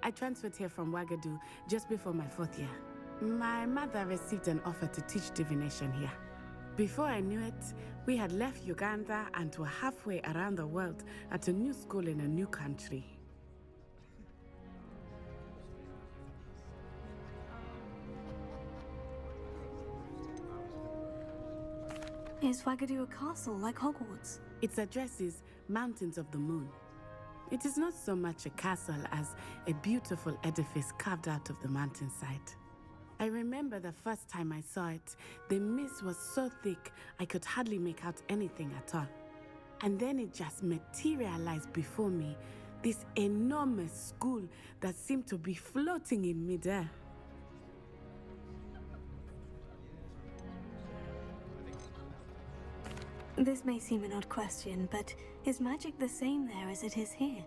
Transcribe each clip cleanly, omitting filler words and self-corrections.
I transferred here from Wagadu just before my 4th year. My mother received an offer to teach divination here. Before I knew it, we had left Uganda and were halfway around the world at a new school in a new country. Is Wagadu a castle like Hogwarts? Its address is Mountains of the Moon. It is not so much a castle as a beautiful edifice carved out of the mountainside. I remember the first time I saw it, the mist was so thick I could hardly make out anything at all. And then it just materialized before me, this enormous school that seemed to be floating in midair. This may seem an odd question, but is magic the same there as it is here?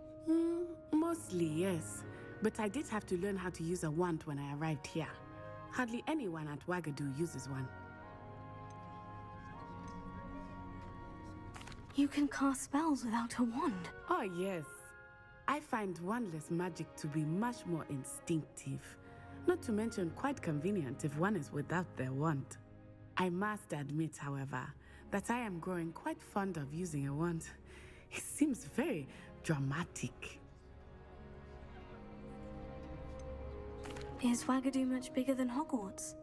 Mostly, yes. But I did have to learn how to use a wand when I arrived here. Hardly anyone at Wagadu uses one. You can cast spells without a wand? Oh, yes. I find wandless magic to be much more instinctive. Not to mention quite convenient if one is without their wand. I must admit, however, that I am growing quite fond of using a wand. It seems very dramatic. Is Wagadu much bigger than Hogwarts?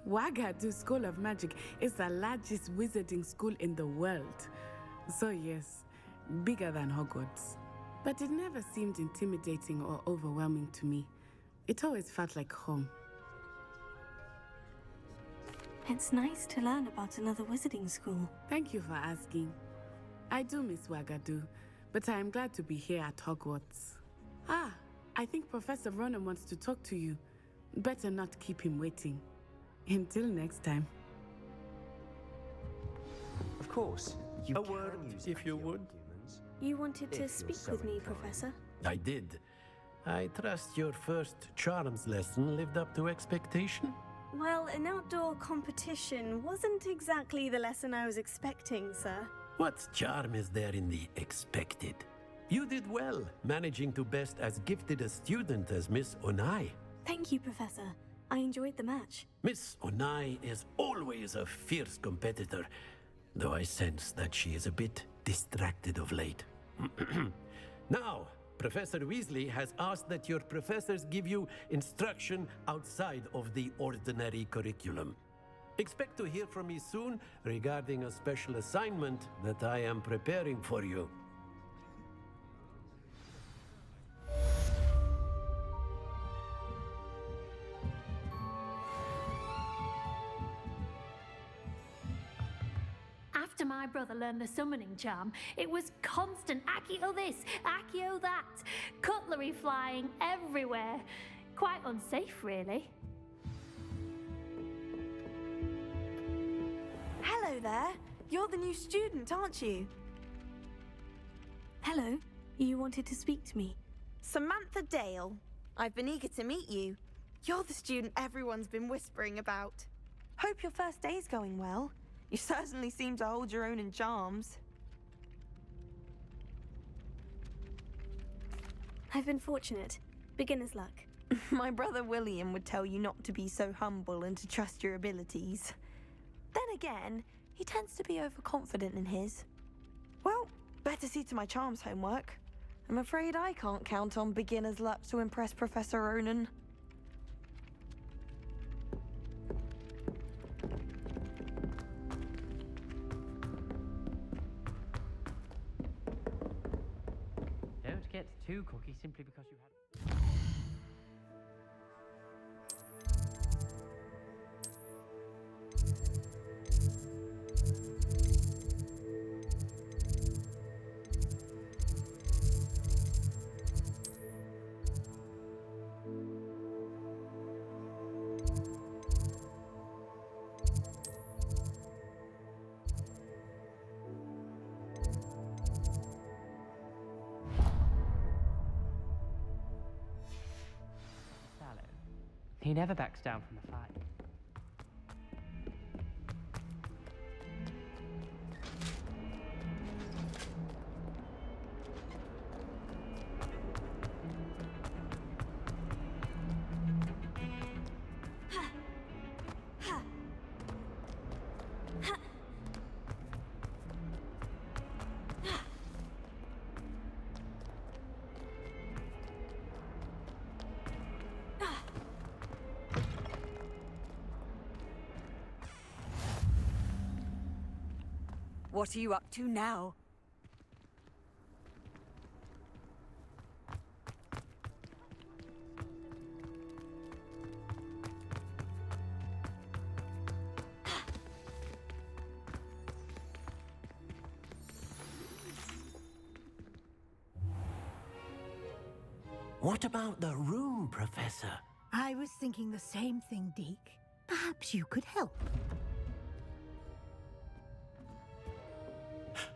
Wagadu School of Magic is the largest wizarding school in the world. So yes, bigger than Hogwarts. But it never seemed intimidating or overwhelming to me. It always felt like home. It's nice to learn about another wizarding school. Thank you for asking. I do miss Wagadu, but I am glad to be here at Hogwarts. I think Professor Ronan wants to talk to you. Better not keep him waiting. Until next time. Of course, A word, if you would. You wanted to speak with me, Professor? I did. I trust your first charms lesson lived up to expectation? Well, an outdoor competition wasn't exactly the lesson I was expecting, sir. What charm is there in the expected? You did well, managing to best as gifted a student as Miss Onai. Thank you, Professor. I enjoyed the match. Miss Onai is always a fierce competitor, though I sense that she is a bit distracted of late. Now, Professor Weasley has asked that your professors give you instruction outside of the ordinary curriculum. Expect to hear from me soon regarding a special assignment that I am preparing for you. After my brother learned the summoning charm, it was constant Accio this, Accio that, cutlery flying everywhere. Quite unsafe, really. Hello there. You're the new student, aren't you? Hello. You wanted to speak to me? Samantha Dale. I've been eager to meet you. You're the student everyone's been whispering about. Hope your first day's going well. You certainly seem to hold your own in charms. I've been fortunate. Beginner's luck. My brother William would tell you not to be so humble and to trust your abilities. Then again, he tends to be overconfident in his. Well, better see to my charms homework. I'm afraid I can't count on beginner's luck to impress Professor Ronan. Don't get too cocky simply because you had... He never backs down from a fight. What are you up to now? What about the room, Professor? I was thinking the same thing, Deke. Perhaps you could help.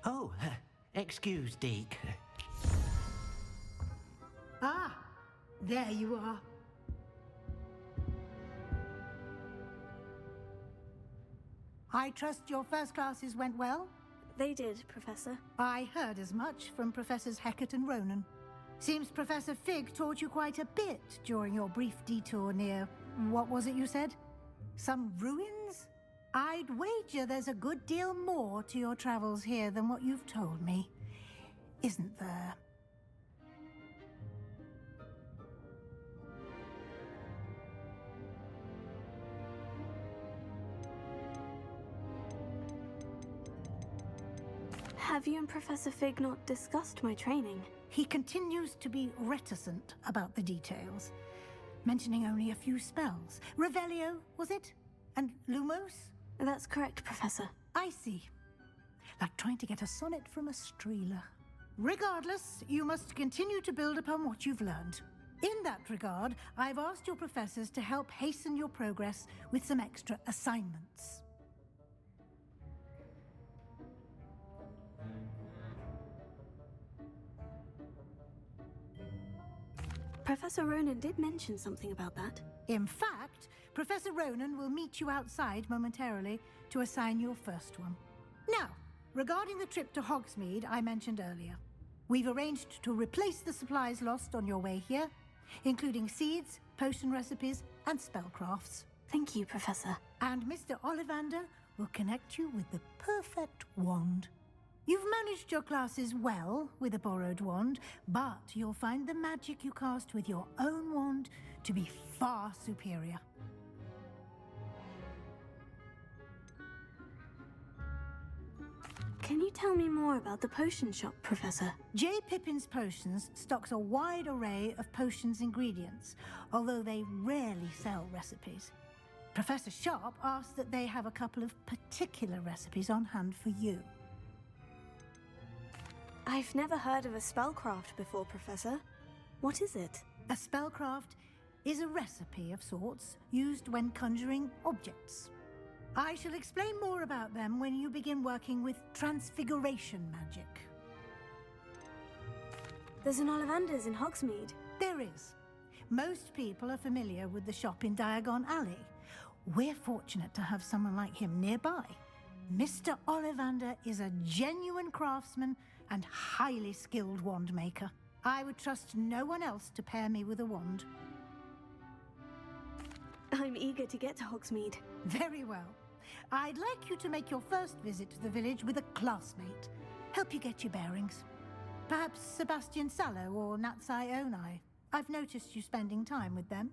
Oh, excuse, Deke. Ah, there you are. I trust your first classes went well? They did, Professor. I heard as much from Professors Hecat and Ronan. Seems Professor Fig taught you quite a bit during your brief detour near... what was it you said? Some ruins? I'd wager there's a good deal more to your travels here than what you've told me. Isn't there? Have you and Professor Fig not discussed my training? He continues to be reticent about the details, mentioning only a few spells. Revelio, was it? And Lumos? That's correct, Professor. I see. Like trying to get a sonnet from a streeler. Regardless, you must continue to build upon what you've learned. In that regard, I've asked your professors to help hasten your progress with some extra assignments. Professor Ronan did mention something about that. In fact, Professor Ronan will meet you outside momentarily to assign your first one. Now, regarding the trip to Hogsmeade I mentioned earlier, we've arranged to replace the supplies lost on your way here, including seeds, potion recipes, and spellcrafts. Thank you, Professor. And Mr. Ollivander will connect you with the perfect wand. You've managed your classes well with a borrowed wand, but you'll find the magic you cast with your own wand to be far superior. Can you tell me more about the potion shop, Professor? J. Pippin's Potions stocks a wide array of potions ingredients, although they rarely sell recipes. Professor Sharp asked that they have a couple of particular recipes on hand for you. I've never heard of a spellcraft before, Professor. What is it? A spellcraft is a recipe of sorts used when conjuring objects. I shall explain more about them when you begin working with transfiguration magic. There's an Ollivander's in Hogsmeade. There is. Most people are familiar with the shop in Diagon Alley. We're fortunate to have someone like him nearby. Mr. Ollivander is a genuine craftsman and highly skilled wand maker. I would trust no one else to pair me with a wand. I'm eager to get to Hogsmeade. Very well. I'd like you to make your first visit to the village with a classmate. Help you get your bearings. Perhaps Sebastian Sallow or Natsai Onai. I've noticed you spending time with them.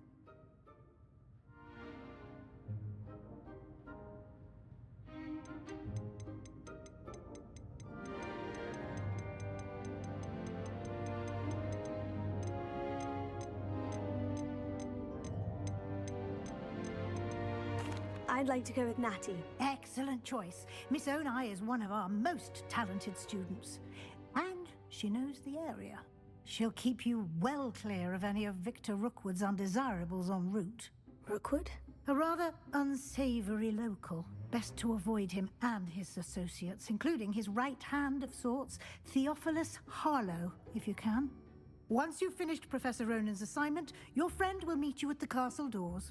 I'd like to go with Natty. Excellent choice. Miss Onai is one of our most talented students. And she knows the area. She'll keep you well clear of any of Victor Rookwood's undesirables en route. Rookwood? A rather unsavory local. Best to avoid him and his associates, including his right hand of sorts, Theophilus Harlow, if you can. Once you've finished Professor Ronan's assignment, your friend will meet you at the castle doors.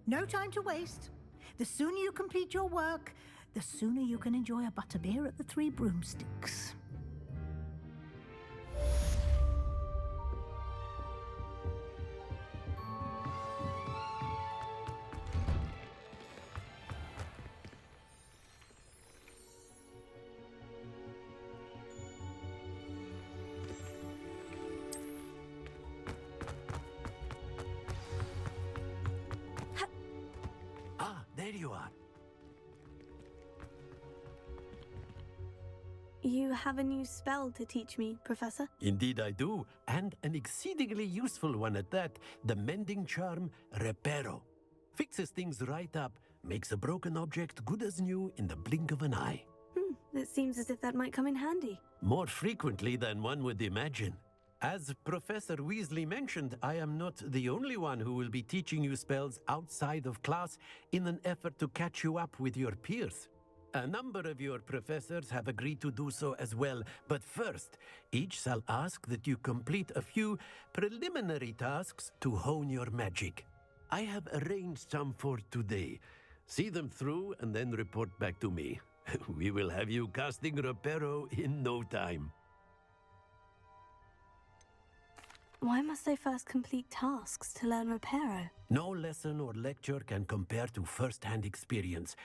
No time to waste. The sooner you complete your work, the sooner you can enjoy a butterbeer at the Three Broomsticks. Ah, there you are. You have a new spell to teach me, Professor? Indeed I do, and an exceedingly useful one at that, the mending charm Reparo. Fixes things right up, makes a broken object good as new in the blink of an eye. It seems as if that might come in handy. More frequently than one would imagine. As Professor Weasley mentioned, I am not the only one who will be teaching you spells outside of class in an effort to catch you up with your peers. A number of your professors have agreed to do so as well, but first, each shall ask that you complete a few preliminary tasks to hone your magic. I have arranged some for today. See them through and then report back to me. We will have you casting Reparo in no time. Why must I first complete tasks to learn Reparo? No lesson or lecture can compare to first-hand experience,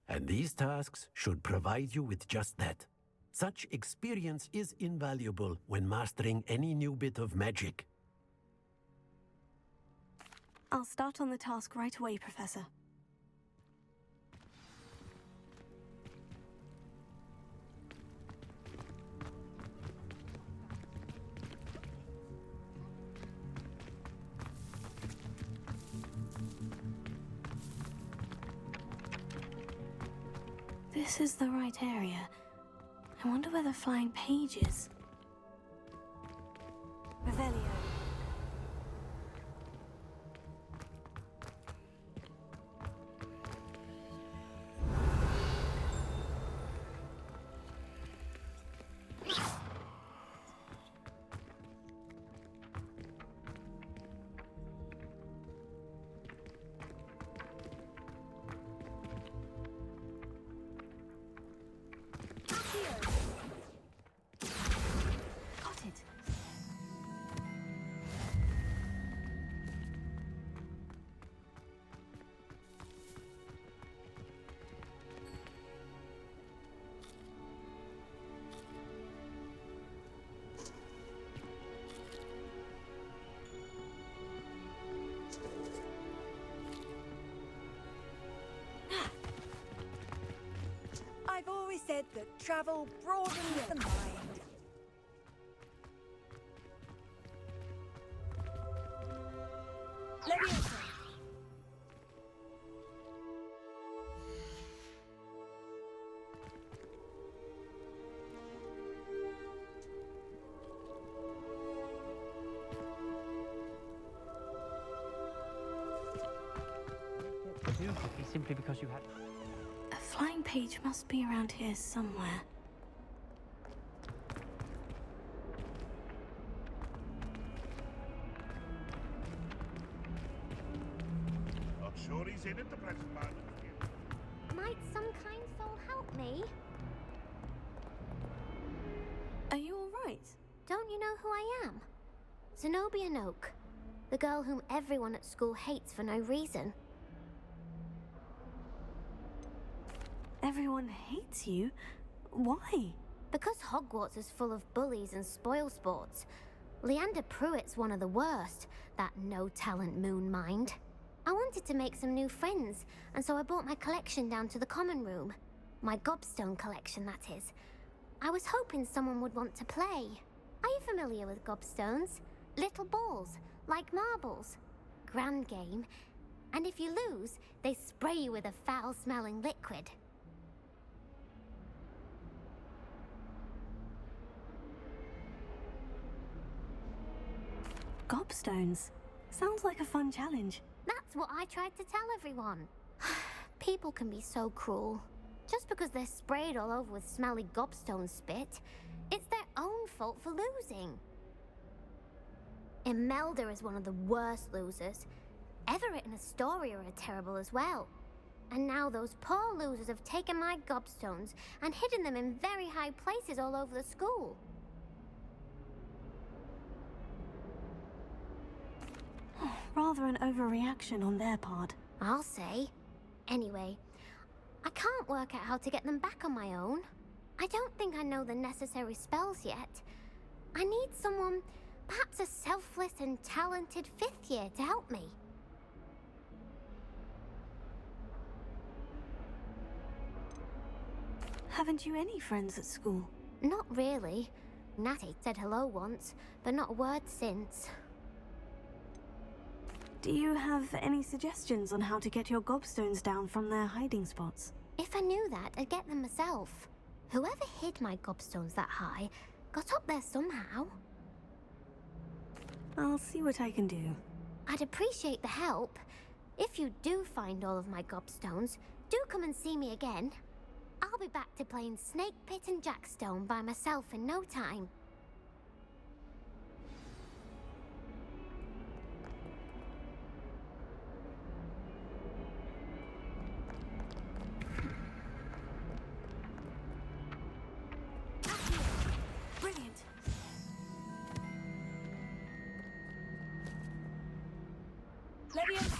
and these tasks should provide you with just that. Such experience is invaluable when mastering any new bit of magic. I'll start on the task right away, Professor. This is the right area. I wonder where the flying page is. Revelio. I've always said that travel broadens the mind. Leviosa. Two cookies simply because you had... A flying page must be around here somewhere. Not sure he's in at the present moment. Might some kind soul help me? Are you all right? Don't you know who I am? Zenobia Noak, the girl whom everyone at school hates for no reason. Everyone hates you? Why? Because Hogwarts is full of bullies and spoilsports. Leander Pruitt's one of the worst, that no-talent moon mind. I wanted to make some new friends, and so I brought my collection down to the common room. My gobstone collection, that is. I was hoping someone would want to play. Are you familiar with gobstones? Little balls, like marbles. Grand game. And if you lose, they spray you with a foul-smelling liquid. Gobstones. Sounds like a fun challenge. That's what I tried to tell everyone. People can be so cruel. Just because they're sprayed all over with smelly gobstone spit, it's their own fault for losing. Imelda is one of the worst losers. Everett and Astoria are terrible as well. And now those poor losers have taken my gobstones and hidden them in very high places all over the school. Rather an overreaction on their part. I'll say. Anyway, I can't work out how to get them back on my own. I don't think I know the necessary spells yet. I need someone, perhaps a selfless and talented fifth year to help me. Haven't you any friends at school? Not really. Natty said hello once, but not a word since. Do you have any suggestions on how to get your gobstones down from their hiding spots? If I knew that, I'd get them myself. Whoever hid my gobstones that high got up there somehow. I'll see what I can do. I'd appreciate the help. If you do find all of my gobstones, do come and see me again. I'll be back to playing Snake Pit and Jackstone by myself in no time. Brilliant. Leviosa.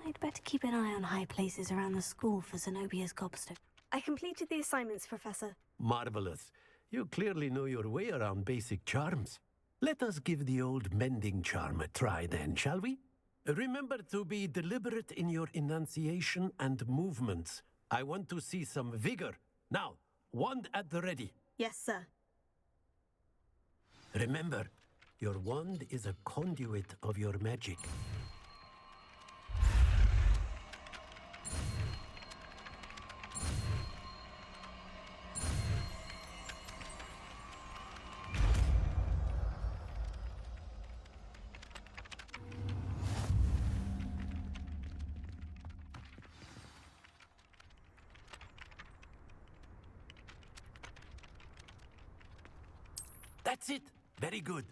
I'd better keep an eye on high places around the school for Zenobia's gobstone. I completed the assignments, Professor. Marvelous. You clearly know your way around basic charms. Let us give the old mending charm a try then, shall we? Remember to be deliberate in your enunciation and movements. I want to see some vigor. Now, wand at the ready. Yes, sir. Remember, your wand is a conduit of your magic. That's it. Very good.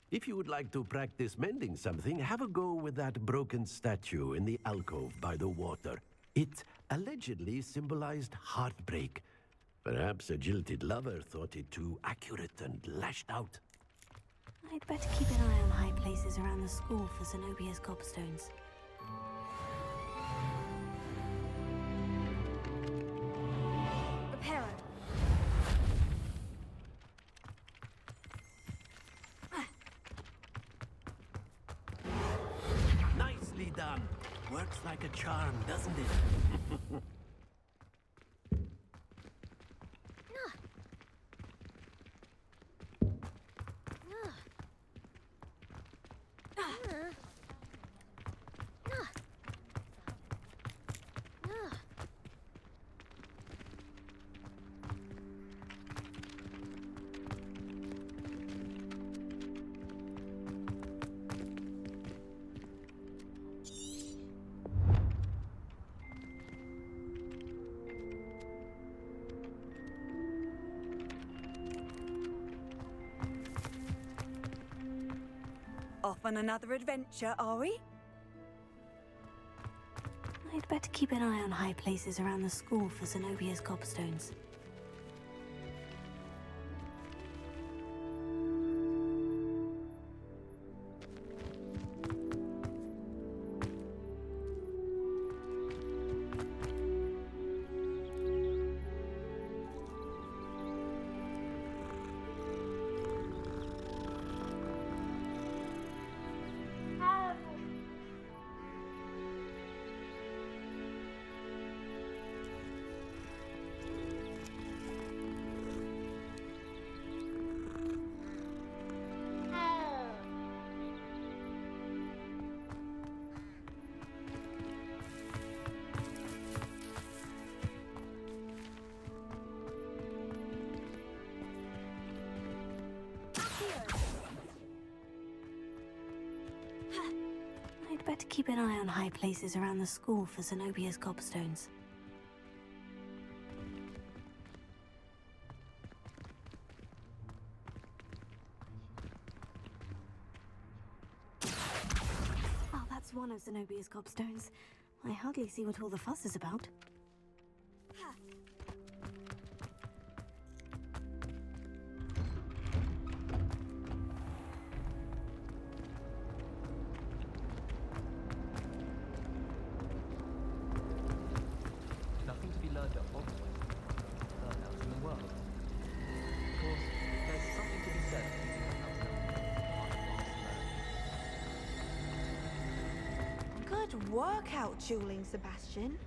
If you would like to practice mending something, have a go with that broken statue in the alcove by the water. It allegedly symbolized heartbreak. Perhaps a jilted lover thought it too accurate and lashed out. I'd better keep an eye on high places around the school for Zenobia's gobstones. Reparo. Nicely done. Works like a charm, doesn't it? Off on another adventure, are we? I'd better keep an eye on high places around the school for Zenobia's gobstones. I'd better keep an eye on high places around the school for Zenobia's gobstones. Oh, that's one of Zenobia's gobstones. I hardly see what all the fuss is about. Nothing to be learned at Hogwarts. Learn out in the world. Of course, there's something to be said for keeping the house healthy. work out dueling, Sebastian.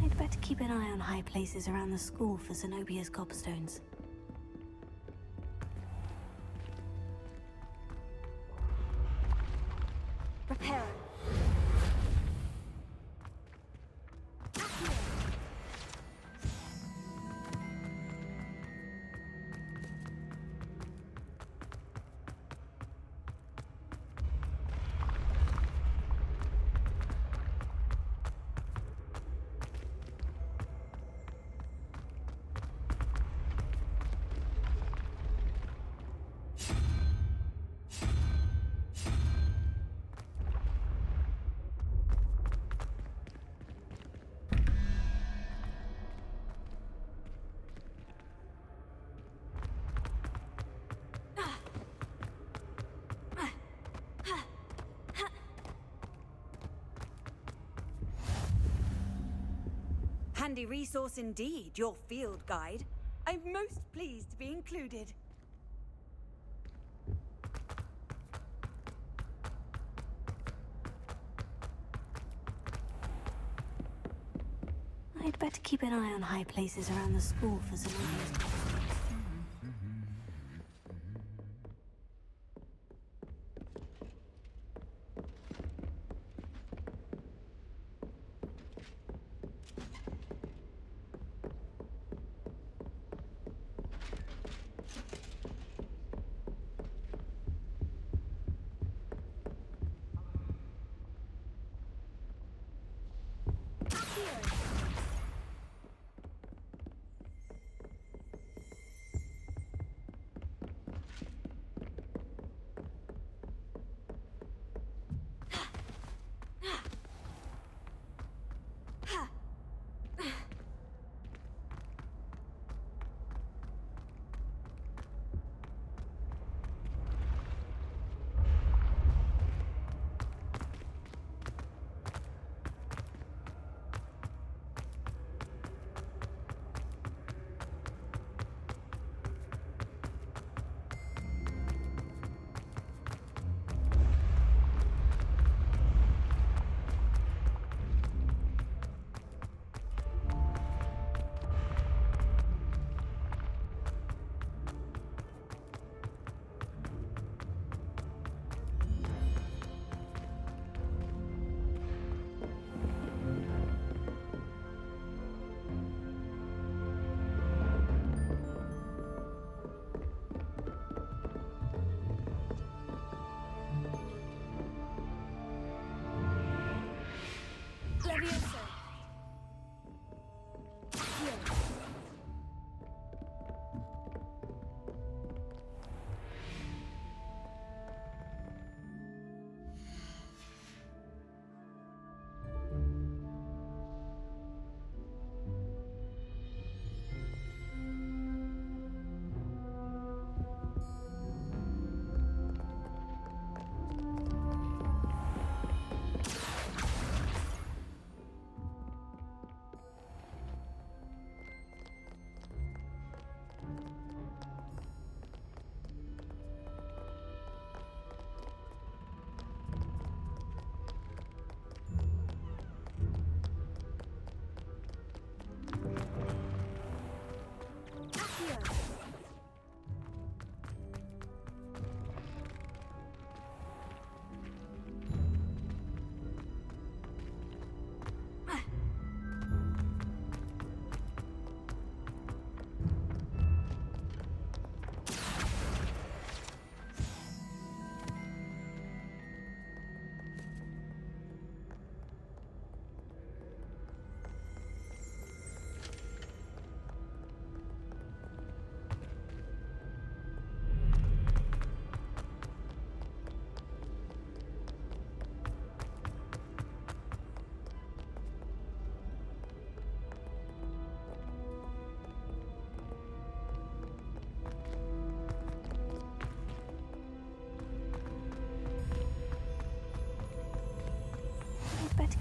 I'd better keep an eye on high places around the school for Zenobia's gobstones. Reparo. Handy resource indeed, your field guide. I'm most pleased to be included. I'd better keep an eye on high places around the school for Zenobia's gobstones. Levioso.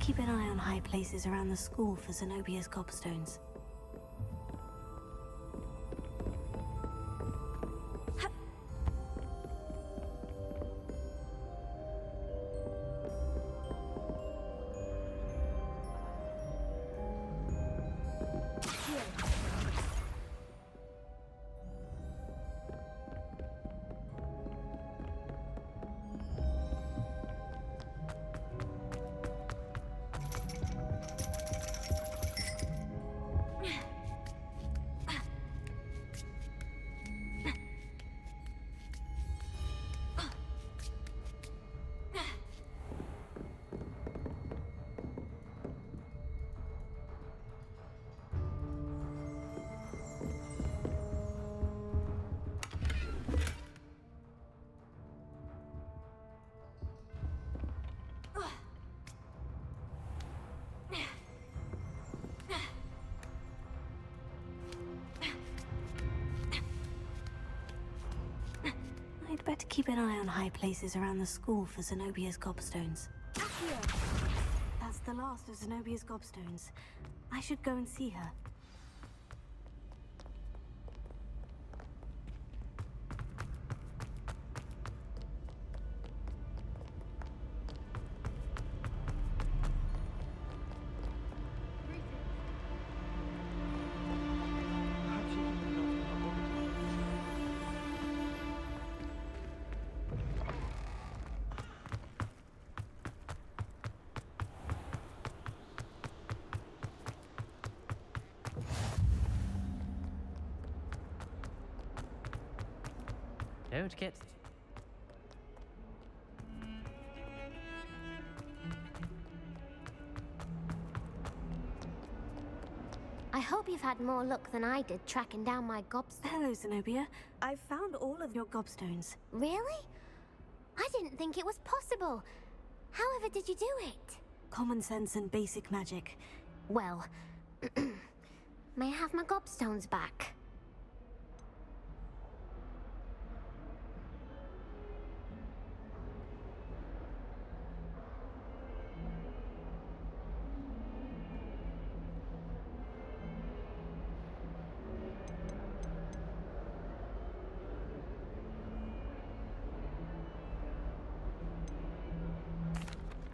keep an eye on high places around the school for Zenobia's gobstones. I'd better keep an eye on high places around the school for Zenobia's gobstones. Accio! That's the last of Zenobia's gobstones. I should go and see her. Don't get... I hope you've had more luck than I did tracking down my gobstones. Hello, Zenobia. I've found all of your gobstones. Really? I didn't think it was possible. However did you do it? Common sense and basic magic. Well, may I have my gobstones back?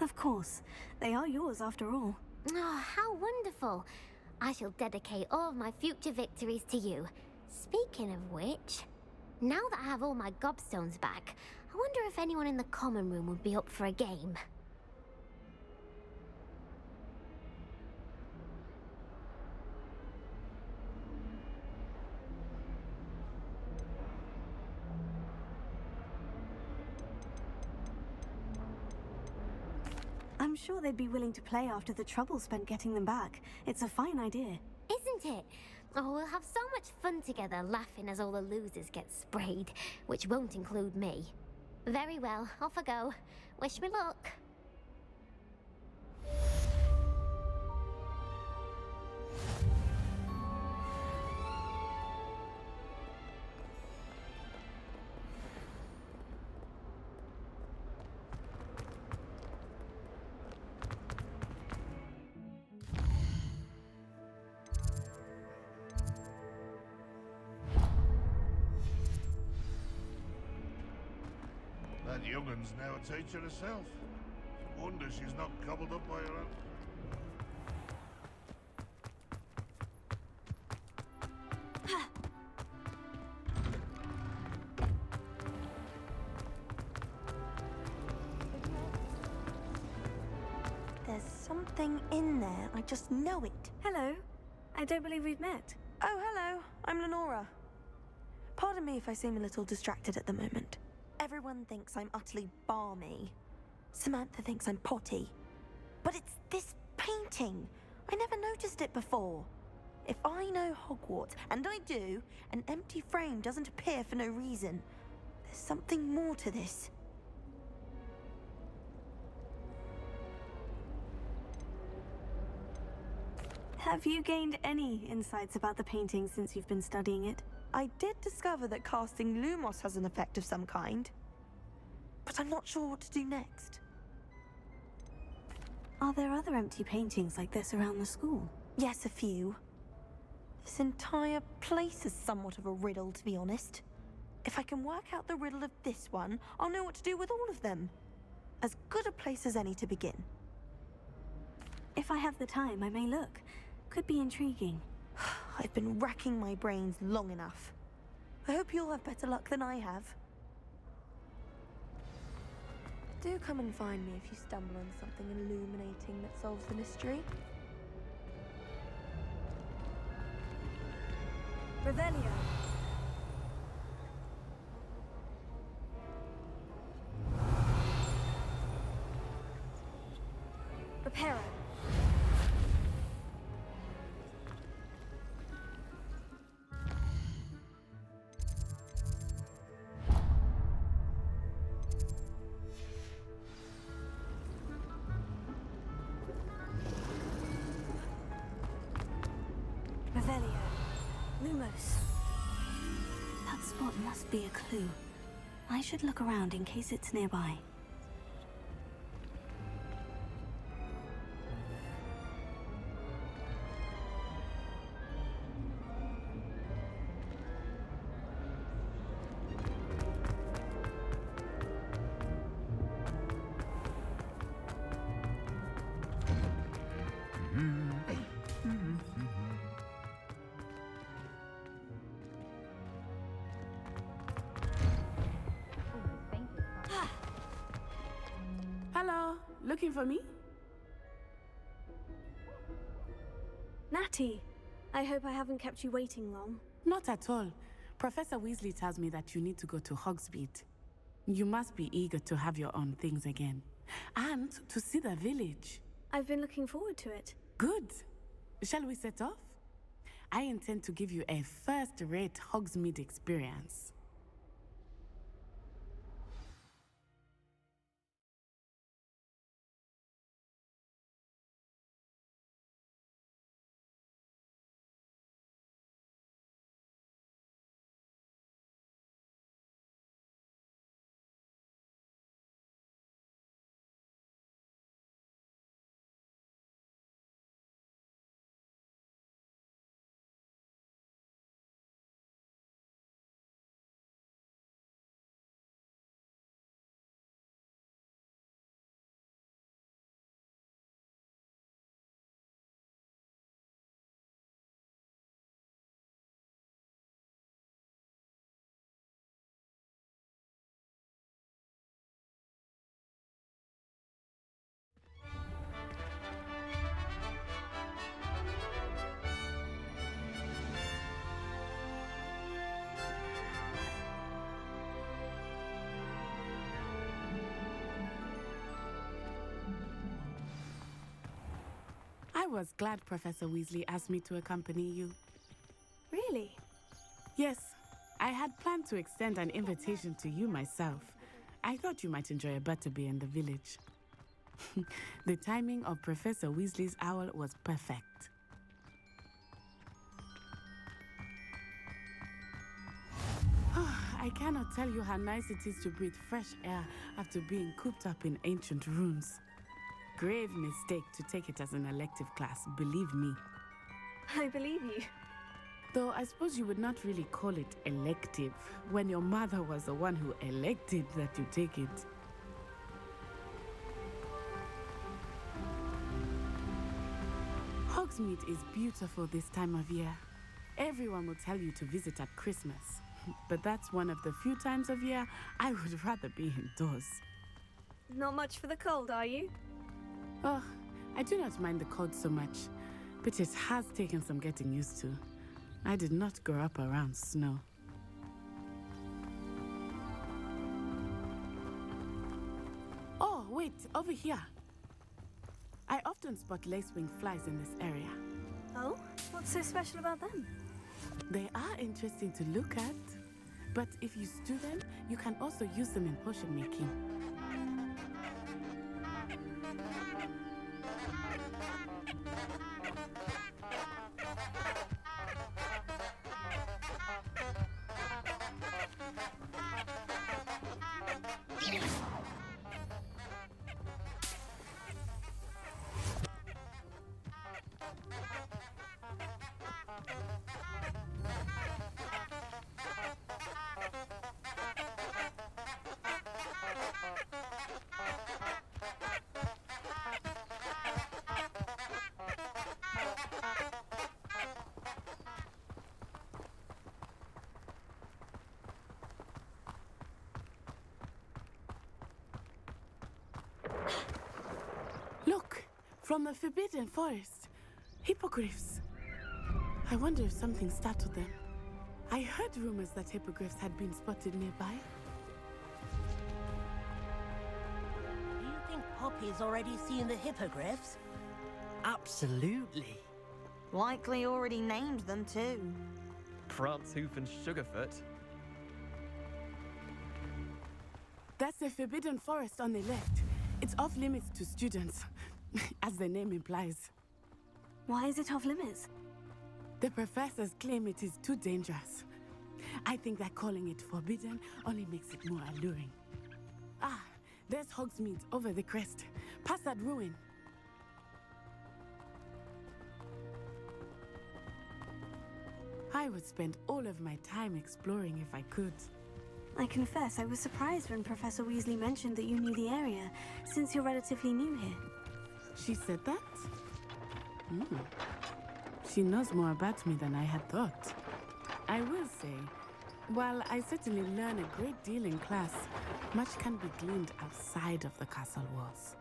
Of course. They are yours after all. Oh, how wonderful. I shall dedicate all of my future victories to you. Speaking of which, now that I have all my gobstones back, I wonder if anyone in the common room would be up for a game. I'm sure they'd be willing to play after the trouble spent getting them back. It's a fine idea. Isn't it? Oh, we'll have so much fun together, laughing as all the losers get sprayed, which won't include me. Very well, off I go. Wish me luck. That youngun's now a teacher herself. Wonder she's not cobbled up by her own. There's something in there. I just know it. Hello. I don't believe we've met. Oh, hello. I'm Lenora. Pardon me if I seem a little distracted at the moment. Everyone thinks I'm utterly balmy. Samantha thinks I'm potty. But it's this painting. I never noticed it before. If I know Hogwarts, and I do, an empty frame doesn't appear for no reason. There's something more to this. Have you gained any insights about the painting since you've been studying it? I did discover that casting Lumos has an effect of some kind. But I'm not sure what to do next. Are there other empty paintings like this around the school? Yes, a few. This entire place is somewhat of a riddle, to be honest. If I can work out the riddle of this one, I'll know what to do with all of them. As good a place as any to begin. If I have the time, I may look. Could be intriguing. I've been racking my brains long enough. I hope you'll have better luck than I have. Do come and find me if you stumble on something illuminating that solves the mystery. Revelio. Reparo. Revelio. Lumos. That spot must be a clue. I should look around in case it's nearby. Hello, looking for me? Natty, I hope I haven't kept you waiting long. Not at all. Professor Weasley tells me that you need to go to Hogsmeade. You must be eager to have your own things again. And to see the village. I've been looking forward to it. Good. Shall we set off? I intend to give you a first-rate Hogsmeade experience. I was glad Professor Weasley asked me to accompany you. Really? Yes, I had planned to extend an invitation to you myself. I thought you might enjoy a butterbeer in the village. The timing of Professor Weasley's owl was perfect. I cannot tell you how nice it is to breathe fresh air after being cooped up in ancient rooms. Grave mistake to take it as an elective class, believe me. I believe you. Though I suppose you would not really call it elective when your mother was the one who elected that you take it. Hogsmeade is beautiful this time of year. Everyone will tell you to visit at Christmas, but that's one of the few times of year I would rather be indoors. Not much for the cold, are you? Oh, I do not mind the cold so much, but it has taken some getting used to. I did not grow up around snow. Oh, wait, over here. I often spot lacewing flies in this area. Oh? What's so special about them? They are interesting to look at, but if you stew them, you can also use them in potion making. From the Forbidden Forest. Hippogriffs. I wonder if something startled them. I heard rumors that hippogriffs had been spotted nearby. Do you think Poppy's already seen the hippogriffs? Absolutely. Likely already named them too. Prancehoof and Sugarfoot. That's the Forbidden Forest on the left. It's off limits to students, as the name implies. Why is it off limits? The professors claim it is too dangerous. I think that calling it forbidden only makes it more alluring. Ah, there's Hogsmeade over the crest. Past that ruin. I would spend all of my time exploring if I could. I confess, I was surprised when Professor Weasley mentioned that you knew the area, since you're relatively new here. She said that? She knows more about me than I had thought. I will say, while I certainly learn a great deal in class, much can be gleaned outside of the castle walls.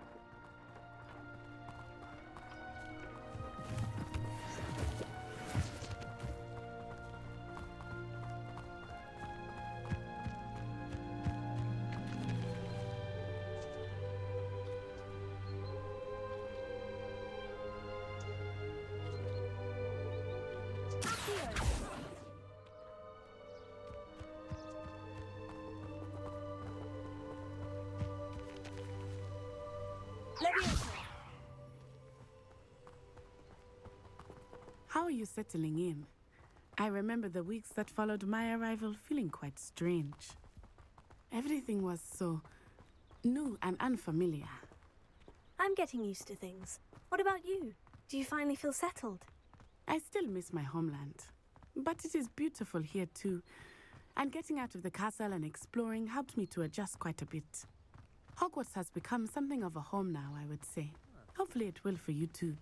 How are you settling in? I remember the weeks that followed my arrival feeling quite strange. Everything was so new and unfamiliar. I'm getting used to things. What about you? Do you finally feel settled? I still miss my homeland, but it is beautiful here too. And getting out of the castle and exploring helped me to adjust quite a bit. Hogwarts has become something of a home now, I would say. Hopefully it will for you too.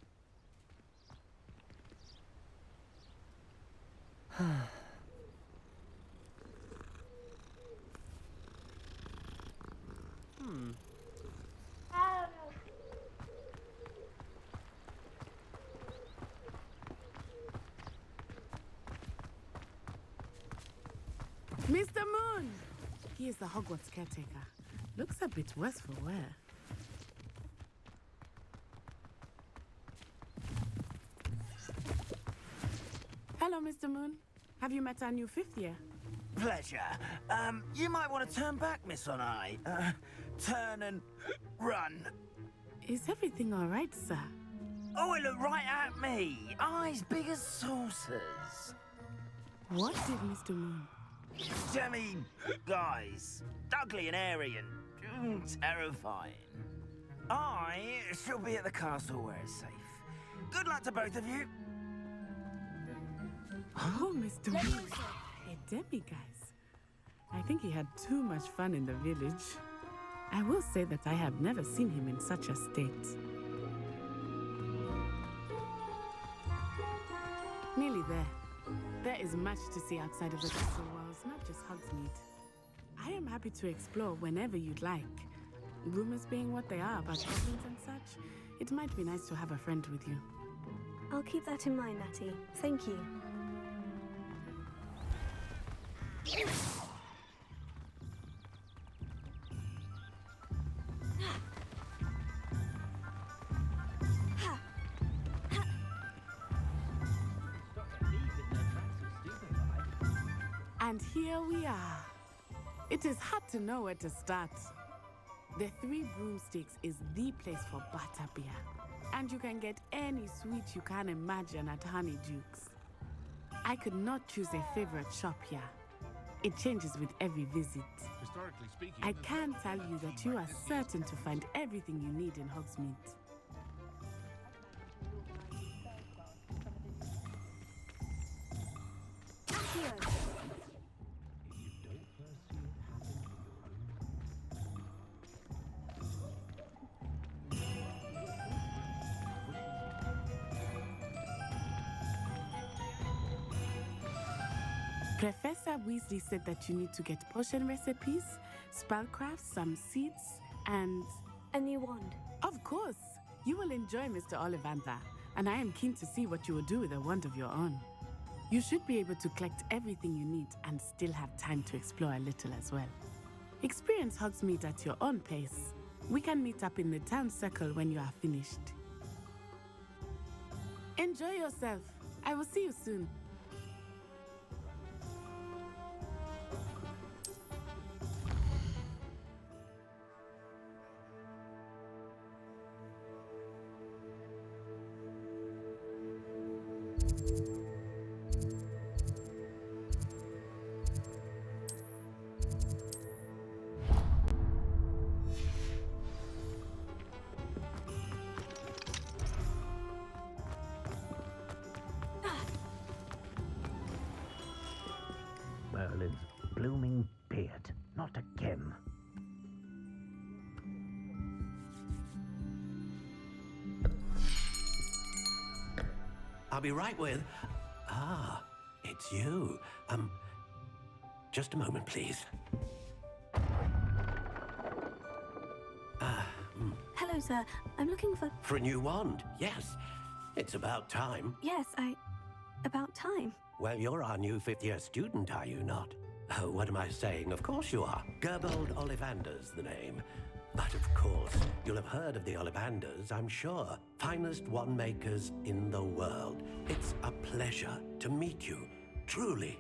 Mr. Moon! He is the Hogwarts caretaker. Looks a bit worse for wear. Hello, Mr. Moon. Have you met our new fifth year? Pleasure. You might want to turn back, Miss On-Eye. Turn and run. Is everything all right, sir? Oh, it looked right at me. Eyes big as saucers. What did Mr. Moon? Jemmy guys. Ugly and airy and terrifying. I shall be at the castle where it's safe. Good luck to both of you. Oh, Mr. Moon. A demiguise. I think he had too much fun in the village. I will say that I have never seen him in such a state. Nearly there. There is much to see outside of the castle walls, not just Hogsmeade. I am happy to explore whenever you'd like. Rumors being what they are about goblins and such, it might be nice to have a friend with you. I'll keep that in mind, Natty. Thank you. And here we are. It is hard to know where to start. The Three Broomsticks is the place for butterbeer. And you can get any sweet you can imagine at Honeydukes. I could not choose a favorite shop here. It changes with every visit. Historically speaking, I can tell you that you are certain to find everything you need in Hogsmeade. Professor Weasley said that you need to get potion recipes, spellcraft, some seeds, and... A new wand. Of course! You will enjoy Mr. Ollivander, and I am keen to see what you will do with a wand of your own. You should be able to collect everything you need and still have time to explore a little as well. Experience Hogsmeade at your own pace. We can meet up in the town circle when you are finished. Enjoy yourself. I will see you soon. Merlin's blooming beard. Not again. I'll be right with... Ah, it's you. Just a moment, please. Hello, sir. I'm looking for... For a new wand, yes. It's about time. Yes, about time. Well, you're our new fifth-year student, are you not? Oh, what am I saying? Of course you are. Gerbold Ollivander's the name. But of course, you'll have heard of the Ollivanders, I'm sure. Finest wand makers in the world. It's a pleasure to meet you, truly.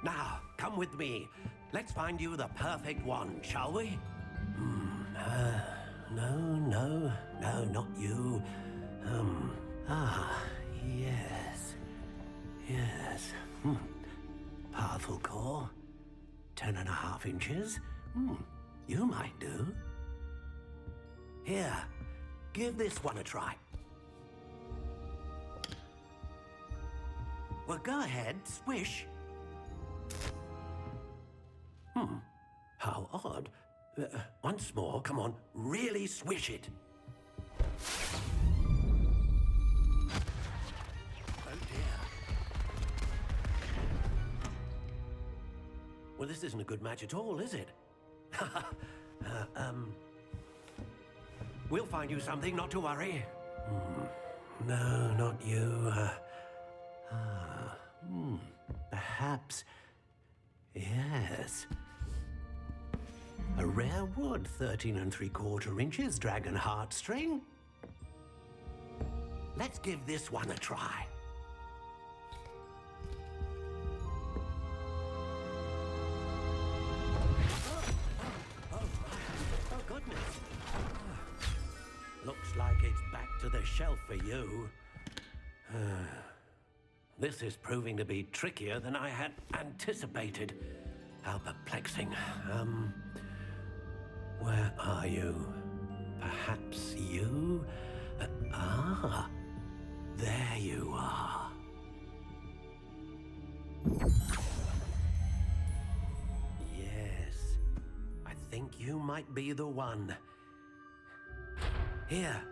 Now, come with me. Let's find you the perfect wand, shall we? No, not you. Yes. Powerful core. 10.5 inches. You might do. Here, give this one a try. Well, go ahead, swish. How odd. Once more, come on, really swish it. Oh dear. Well, this isn't a good match at all, is it? We'll find you something, not to worry. No, not you. Perhaps... Yes. A rare wood, 13 3/4 inches, dragon heartstring. Let's give this one a try. Oh, goodness. Looks like it's back to the shelf for you. This is proving to be trickier than I had anticipated. How perplexing. Where are you? Perhaps you? There you are. Yes, I think you might be the one. Here,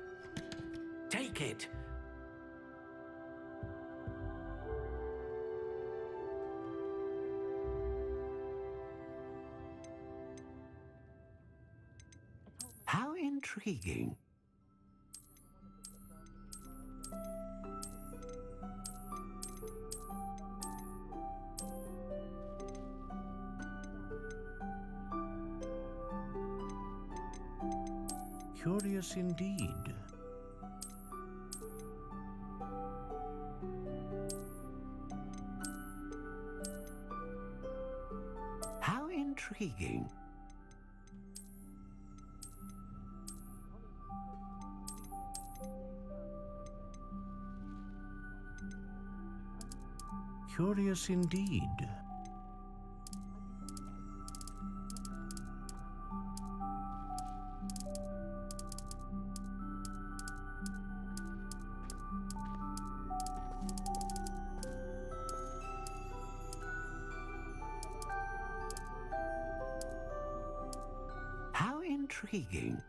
take it. How intriguing. Curious indeed. How intriguing. Curious indeed. How intriguing.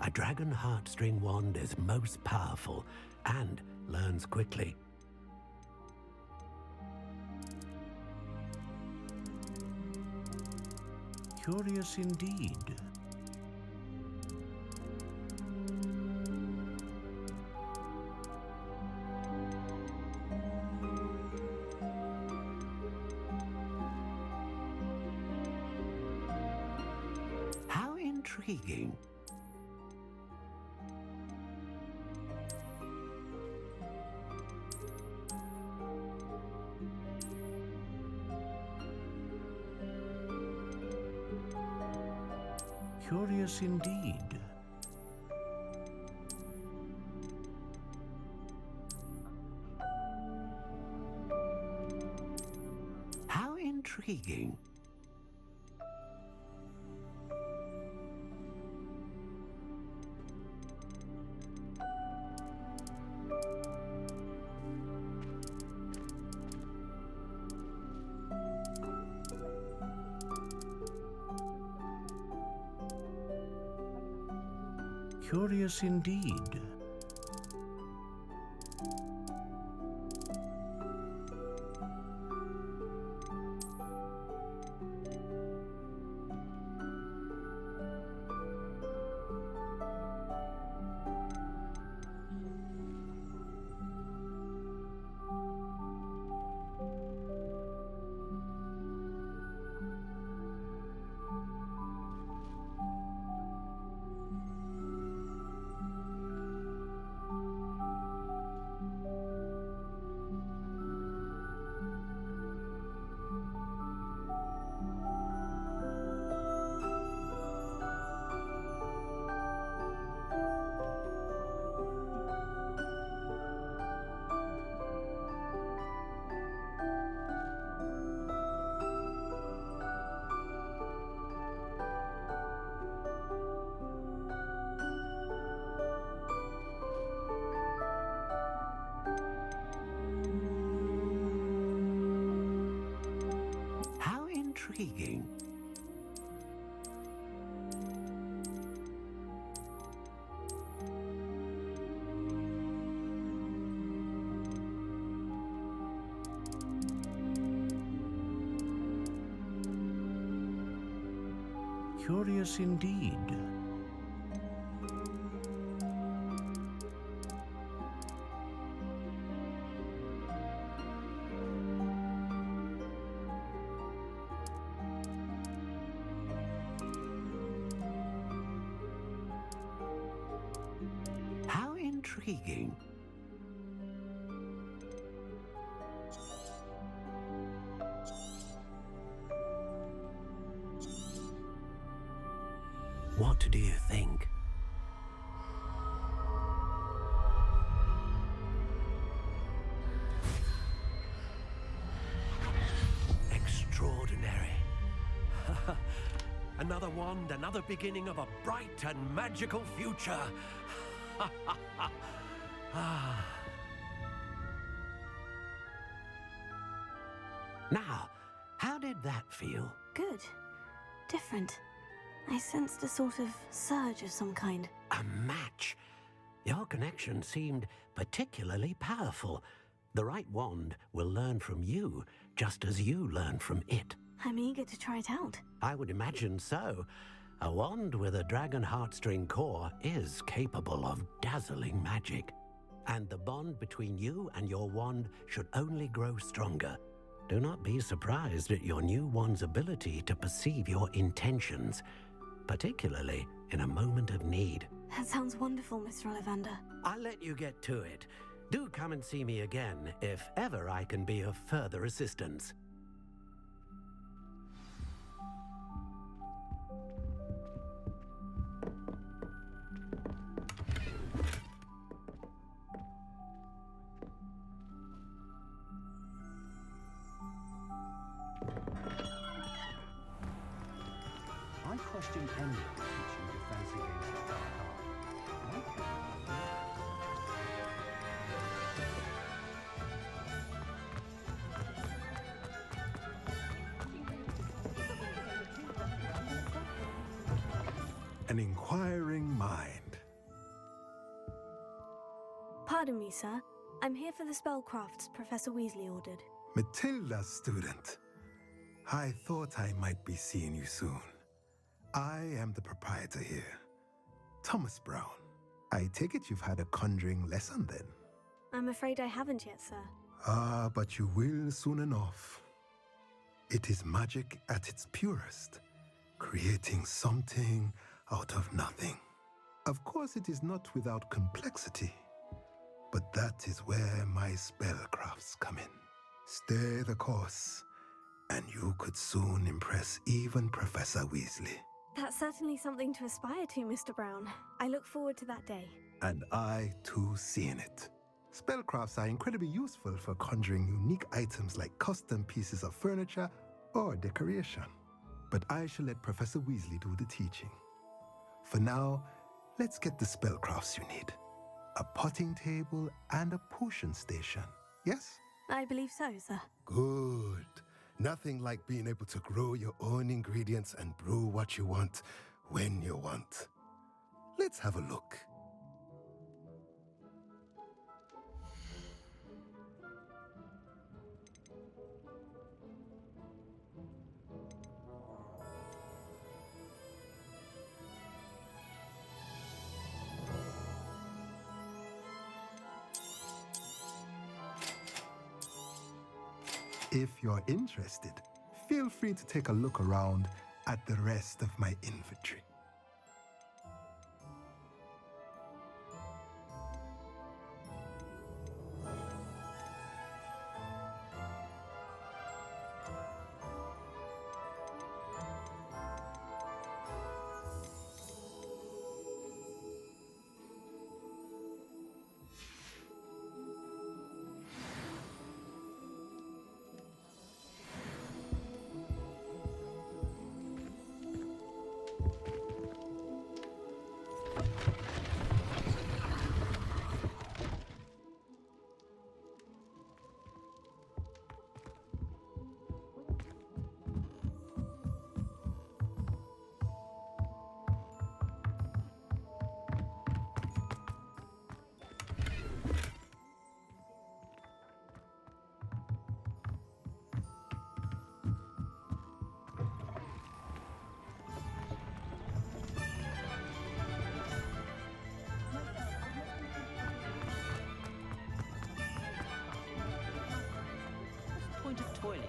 A dragon heartstring wand is most powerful and learns quickly. Curious indeed. How intriguing. Curious indeed. How intriguing. Curious indeed. How intriguing. Curious indeed. How intriguing. What do you think? Extraordinary. Another wand, another beginning of a bright and magical future. Now, how did that feel? Good. Different. I sensed a sort of surge of some kind. A match. Your connection seemed particularly powerful. The right wand will learn from you, just as you learn from it. I'm eager to try it out. I would imagine so. A wand with a dragon heartstring core is capable of dazzling magic. And the bond between you and your wand should only grow stronger. Do not be surprised at your new wand's ability to perceive your intentions, particularly in a moment of need. That sounds wonderful, Mr. Ollivander. I'll let you get to it. Do come and see me again if ever I can be of further assistance. I question anyone teaching defense against the dark art. Why can't An inquiring mind. Pardon me, sir. I'm here for the spellcrafts Professor Weasley ordered. Matilda's student. I thought I might be seeing you soon. I am the proprietor here, Thomas Brown. I take it you've had a conjuring lesson then? I'm afraid I haven't yet, sir. Ah, but you will soon enough. It is magic at its purest, creating something out of nothing. Of course, it is not without complexity, but that is where my spellcrafts come in. Stay the course, and you could soon impress even Professor Weasley. That's certainly something to aspire to, Mr. Brown. I look forward to that day. And I, too, seeing it. Spellcrafts are incredibly useful for conjuring unique items like custom pieces of furniture or decoration. But I shall let Professor Weasley do the teaching. For now, let's get the spellcrafts you need. A potting table and a potion station, yes? I believe so, sir. Good. Nothing like being able to grow your own ingredients and brew what you want when you want. Let's have a look. If you're interested, feel free to take a look around at the rest of my inventory. Point of toilet.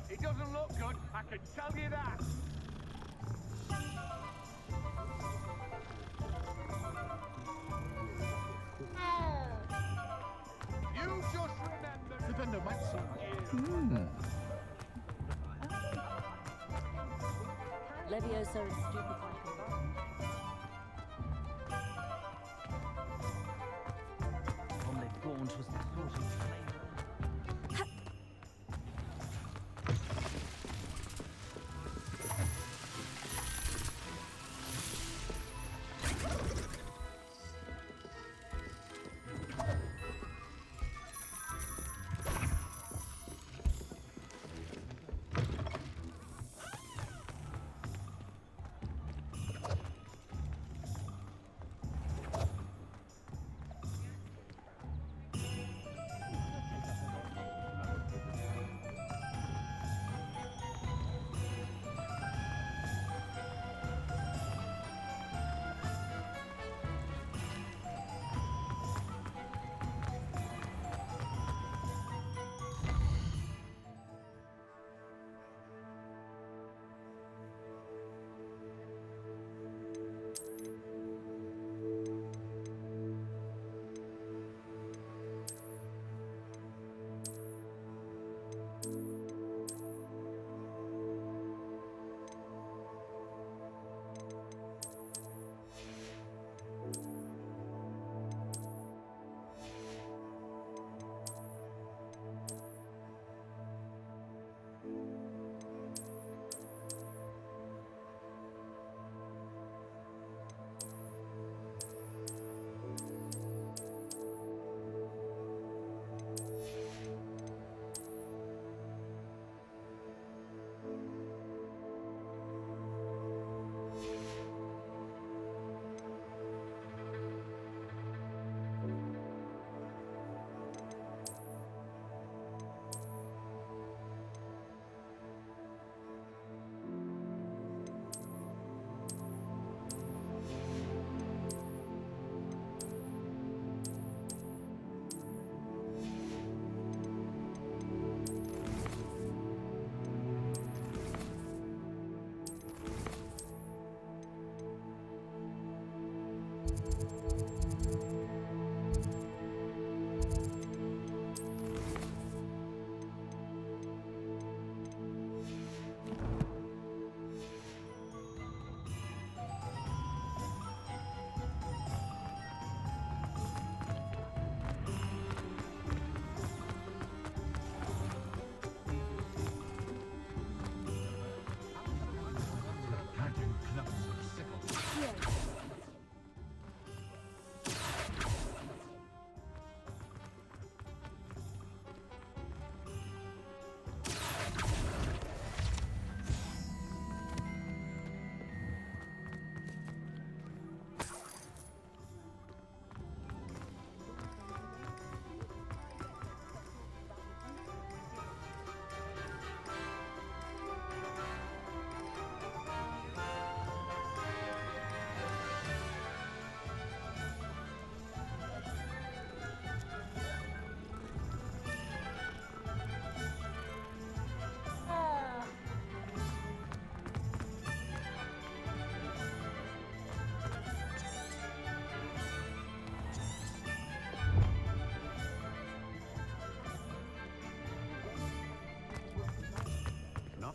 It doesn't look good, I can tell you that. You just remember. Defender might see. Levioso is stupid. On their gaunt was the sort of flavour.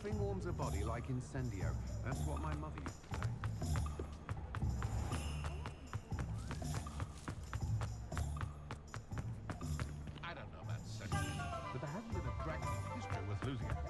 Nothing warms a body like incendio. That's what my mother used to say. I don't know about sentiment, but there hasn't been a dragon in history worth losing a hair.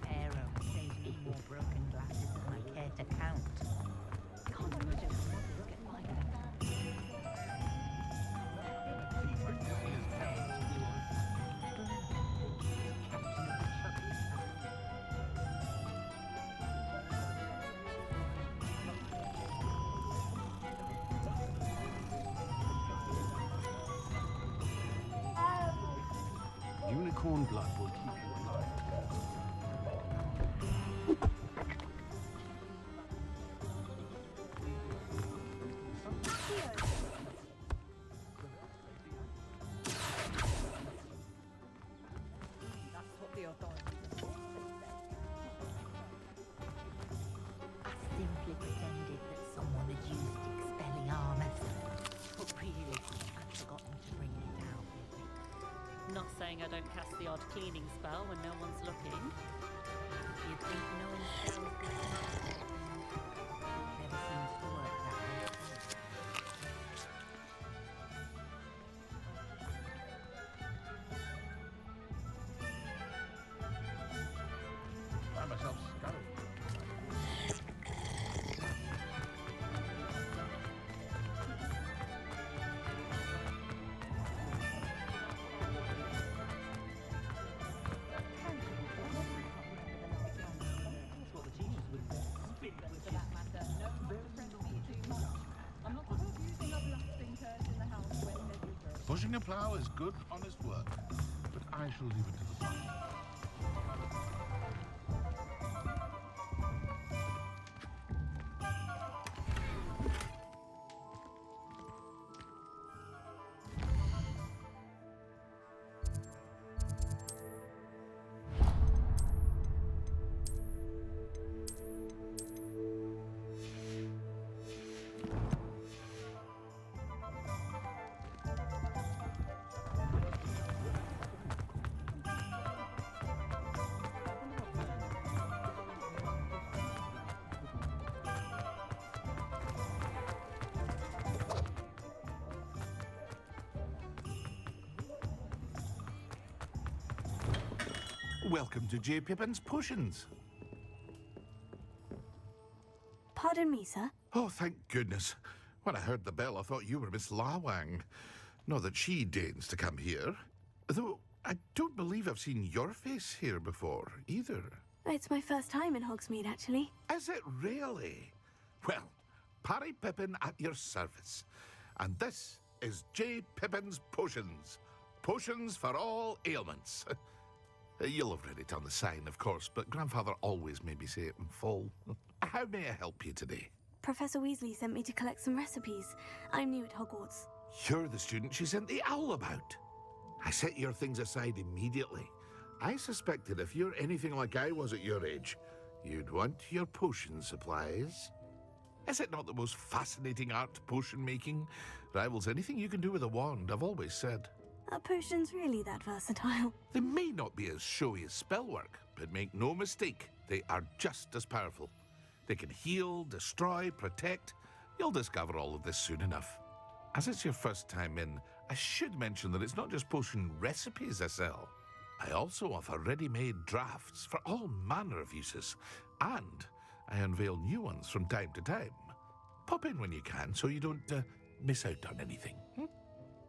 Arrow saves me more broken glasses than I care to count. Can't imagine how others get like that. Unicorn blood will keep you alive. That's what the authorities I simply pretended that someone had used Expelliarmus. But really, I'd forgotten to bring it out with me. Not saying I don't cast the odd cleaning spell when no one's looking. You'd think knowing spells could help. Never seems to work that way. Find myself scurrying. Pushing a plough is good, honest work, but I shall leave it to the farmer. Welcome to J. Pippin's Potions. Pardon me, sir. Oh, thank goodness. When I heard the bell, I thought you were Miss Lawang. Not that she deigns to come here. Though I don't believe I've seen your face here before, either. It's my first time in Hogsmeade, actually. Is it really? Well, Parry Pippin at your service. And this is J. Pippin's Potions. Potions for all ailments. You'll have read it on the sign, of course, but Grandfather always made me say it in full. How may I help you today? Professor Weasley sent me to collect some recipes. I'm new at Hogwarts. You're the student she sent the owl about. I set your things aside immediately. I suspected if you're anything like I was at your age, you'd want your potion supplies. Is it not the most fascinating art, potion making? Rivals anything you can do with a wand, I've always said. Are potions really that versatile? They may not be as showy as spellwork, but make no mistake, they are just as powerful. They can heal, destroy, protect. You'll discover all of this soon enough. As it's your first time in, I should mention that it's not just potion recipes I sell. I also offer ready-made drafts for all manner of uses, and I unveil new ones from time to time. Pop in when you can so you don't miss out on anything.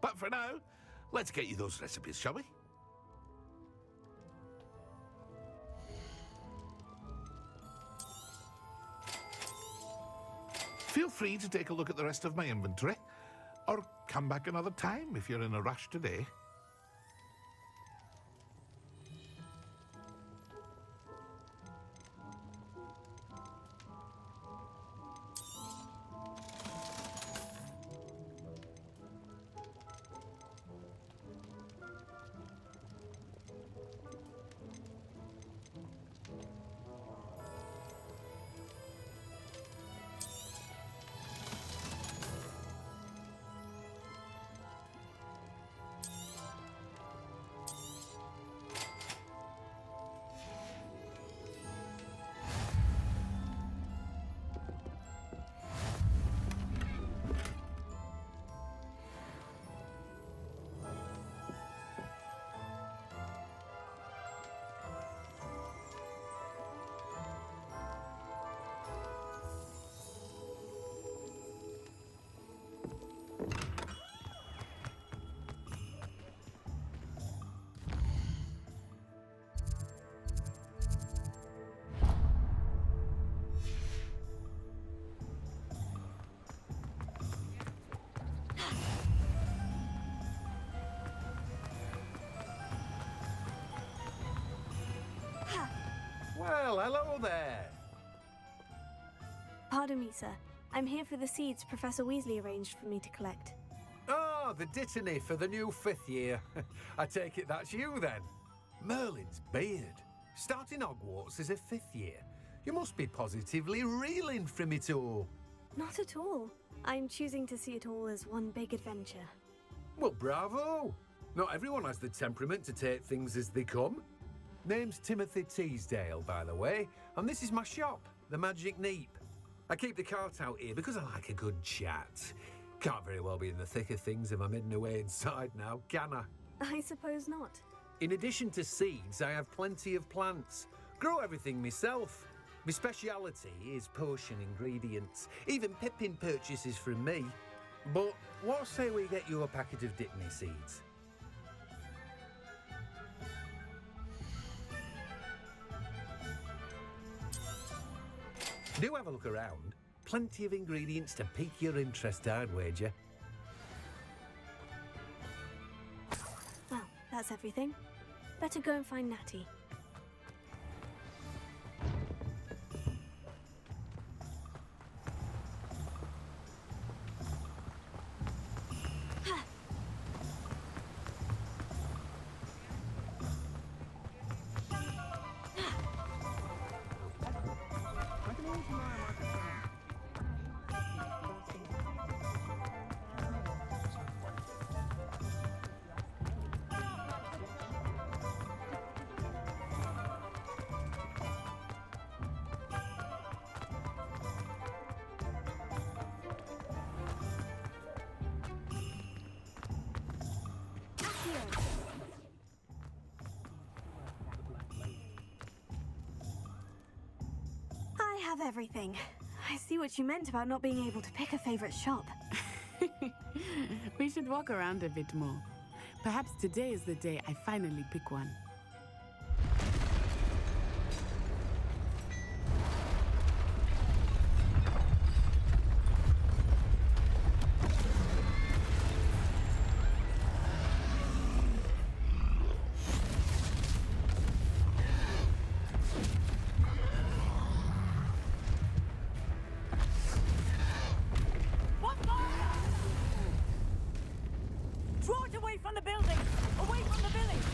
But for now, let's get you those recipes, shall we? Feel free to take a look at the rest of my inventory, or come back another time if you're in a rush today. Well, hello there. Pardon me, sir. I'm here for the seeds Professor Weasley arranged for me to collect. Oh, the dittany for the new 5th year. I take it that's you, then. Merlin's beard. Starting Hogwarts as a 5th year. You must be positively reeling from it all. Not at all. I'm choosing to see it all as one big adventure. Well, bravo. Not everyone has the temperament to take things as they come. Name's Timothy Teasdale, by the way, and this is my shop, the Magic Neep. I keep the cart out here because I like a good chat. Can't very well be in the thick of things if I'm hidden away inside now, can I? I suppose not. In addition to seeds, I have plenty of plants. Grow everything myself. My speciality is potion ingredients. Even Pippin purchases from me. But what say we get you a packet of Dittany seeds? Do have a look around. Plenty of ingredients to pique your interest, I'd wager. Well, that's everything. Better go and find Natty. I have everything. I see what you meant about not being able to pick a favorite shop. We should walk around a bit more. Perhaps today is the day I finally pick one. Draw it away from the building! Away from the village!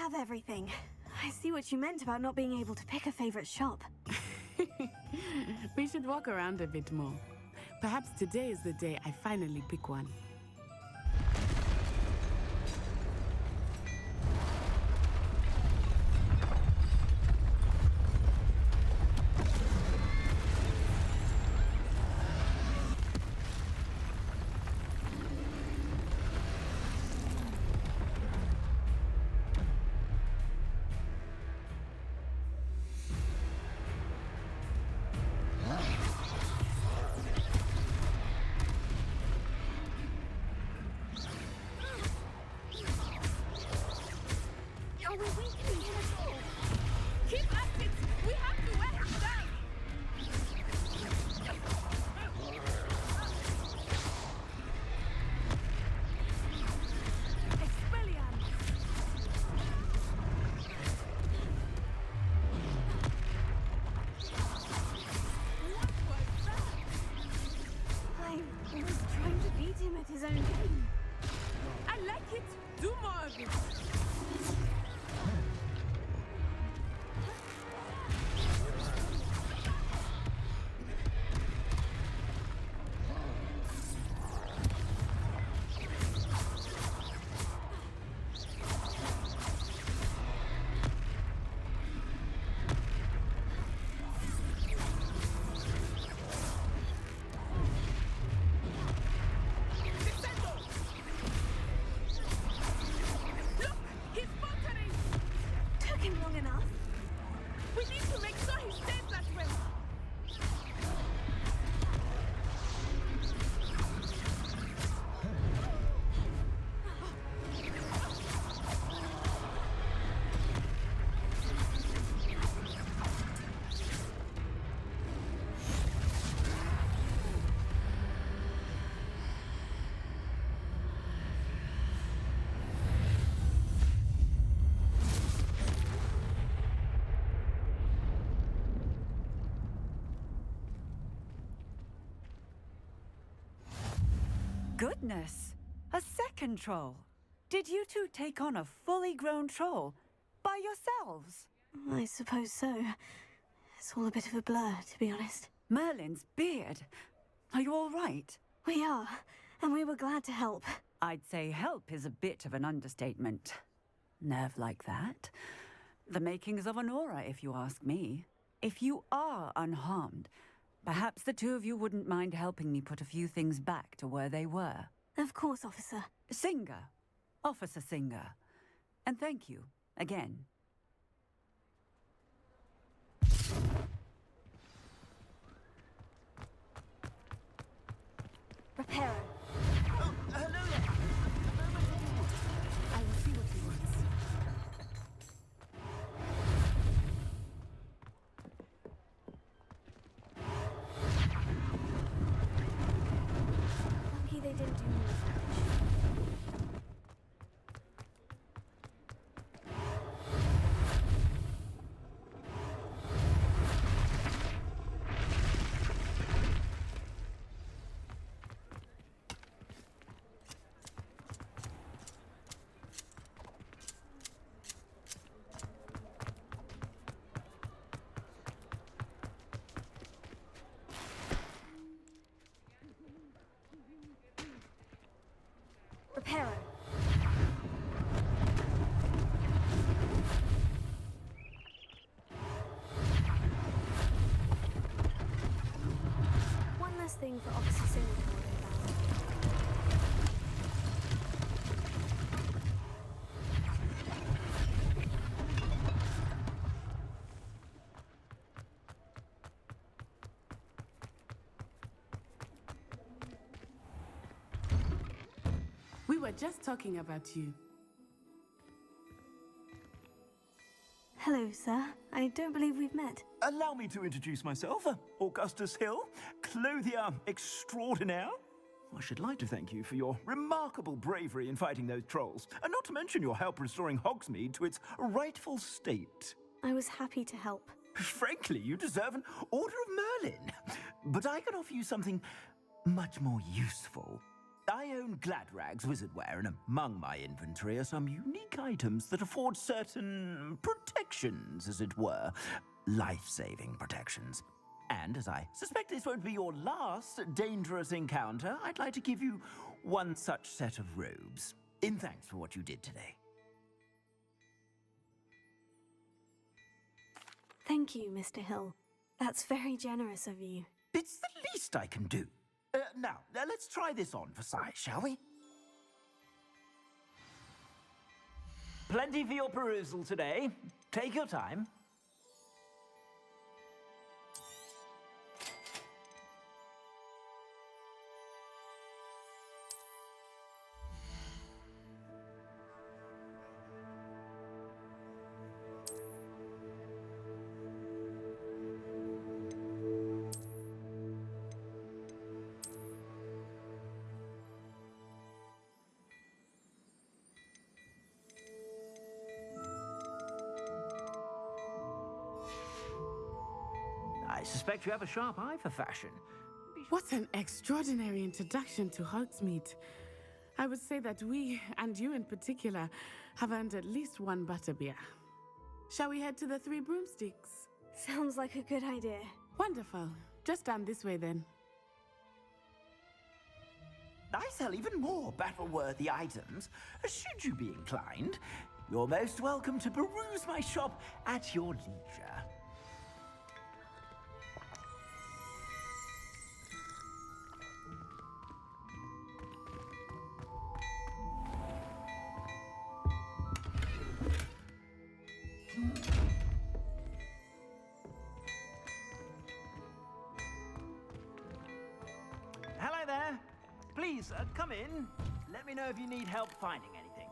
have everything. I see what you meant about not being able to pick a favorite shop. We should walk around a bit more. Perhaps today is the day I finally pick one. Are we weakening him at all? Keep at it! We have to wear him down! Expelliarmus! What was that? I was trying to beat him at his own game. I like it! Do more of it! Look! He's faltering! Took him long enough. We need to make sure he stays that way! Goodness! A second troll! Did you two take on a fully grown troll by yourselves? I suppose so. It's all a bit of a blur, to be honest. Merlin's beard. Are you all right? We are, and we were glad to help. I'd say help is a bit of an understatement. Nerve like that. The makings of an aura, if you ask me. If you are unharmed, perhaps the two of you wouldn't mind helping me put a few things back to where they were. Of course, officer. Singer. Officer Singer. And thank you, again. Reparo. Oh, hello there. I will see what he wants. Lucky they didn't do more damage. Reparo. One less thing for Officer Singer to worry about. We were just talking about you. Hello, sir. I don't believe we've met. Allow me to introduce myself. Augustus Hill, clothier extraordinaire. I should like to thank you for your remarkable bravery in fighting those trolls, and not to mention your help restoring Hogsmeade to its rightful state. I was happy to help. Frankly, you deserve an Order of Merlin. But I can offer you something much more useful. I own Gladrag's wizardwear, and among my inventory are some unique items that afford certain protections, as it were. Life-saving protections. And as I suspect this won't be your last dangerous encounter, I'd like to give you one such set of robes, in thanks for what you did today. Thank you, Mr. Hill. That's very generous of you. It's the least I can do. Now, let's try this on for size, shall we? Plenty for your perusal today. Take your time. I suspect you have a sharp eye for fashion. What an extraordinary introduction to Hogsmeade. I would say that we, and you in particular, have earned at least one butterbeer. Shall we head to the Three Broomsticks? Sounds like a good idea. Wonderful. Just down this way then. I sell even more battle-worthy items. Should you be inclined, you're most welcome to peruse my shop at your leisure. Hello there. Please, come in. Let me know if you need help finding anything.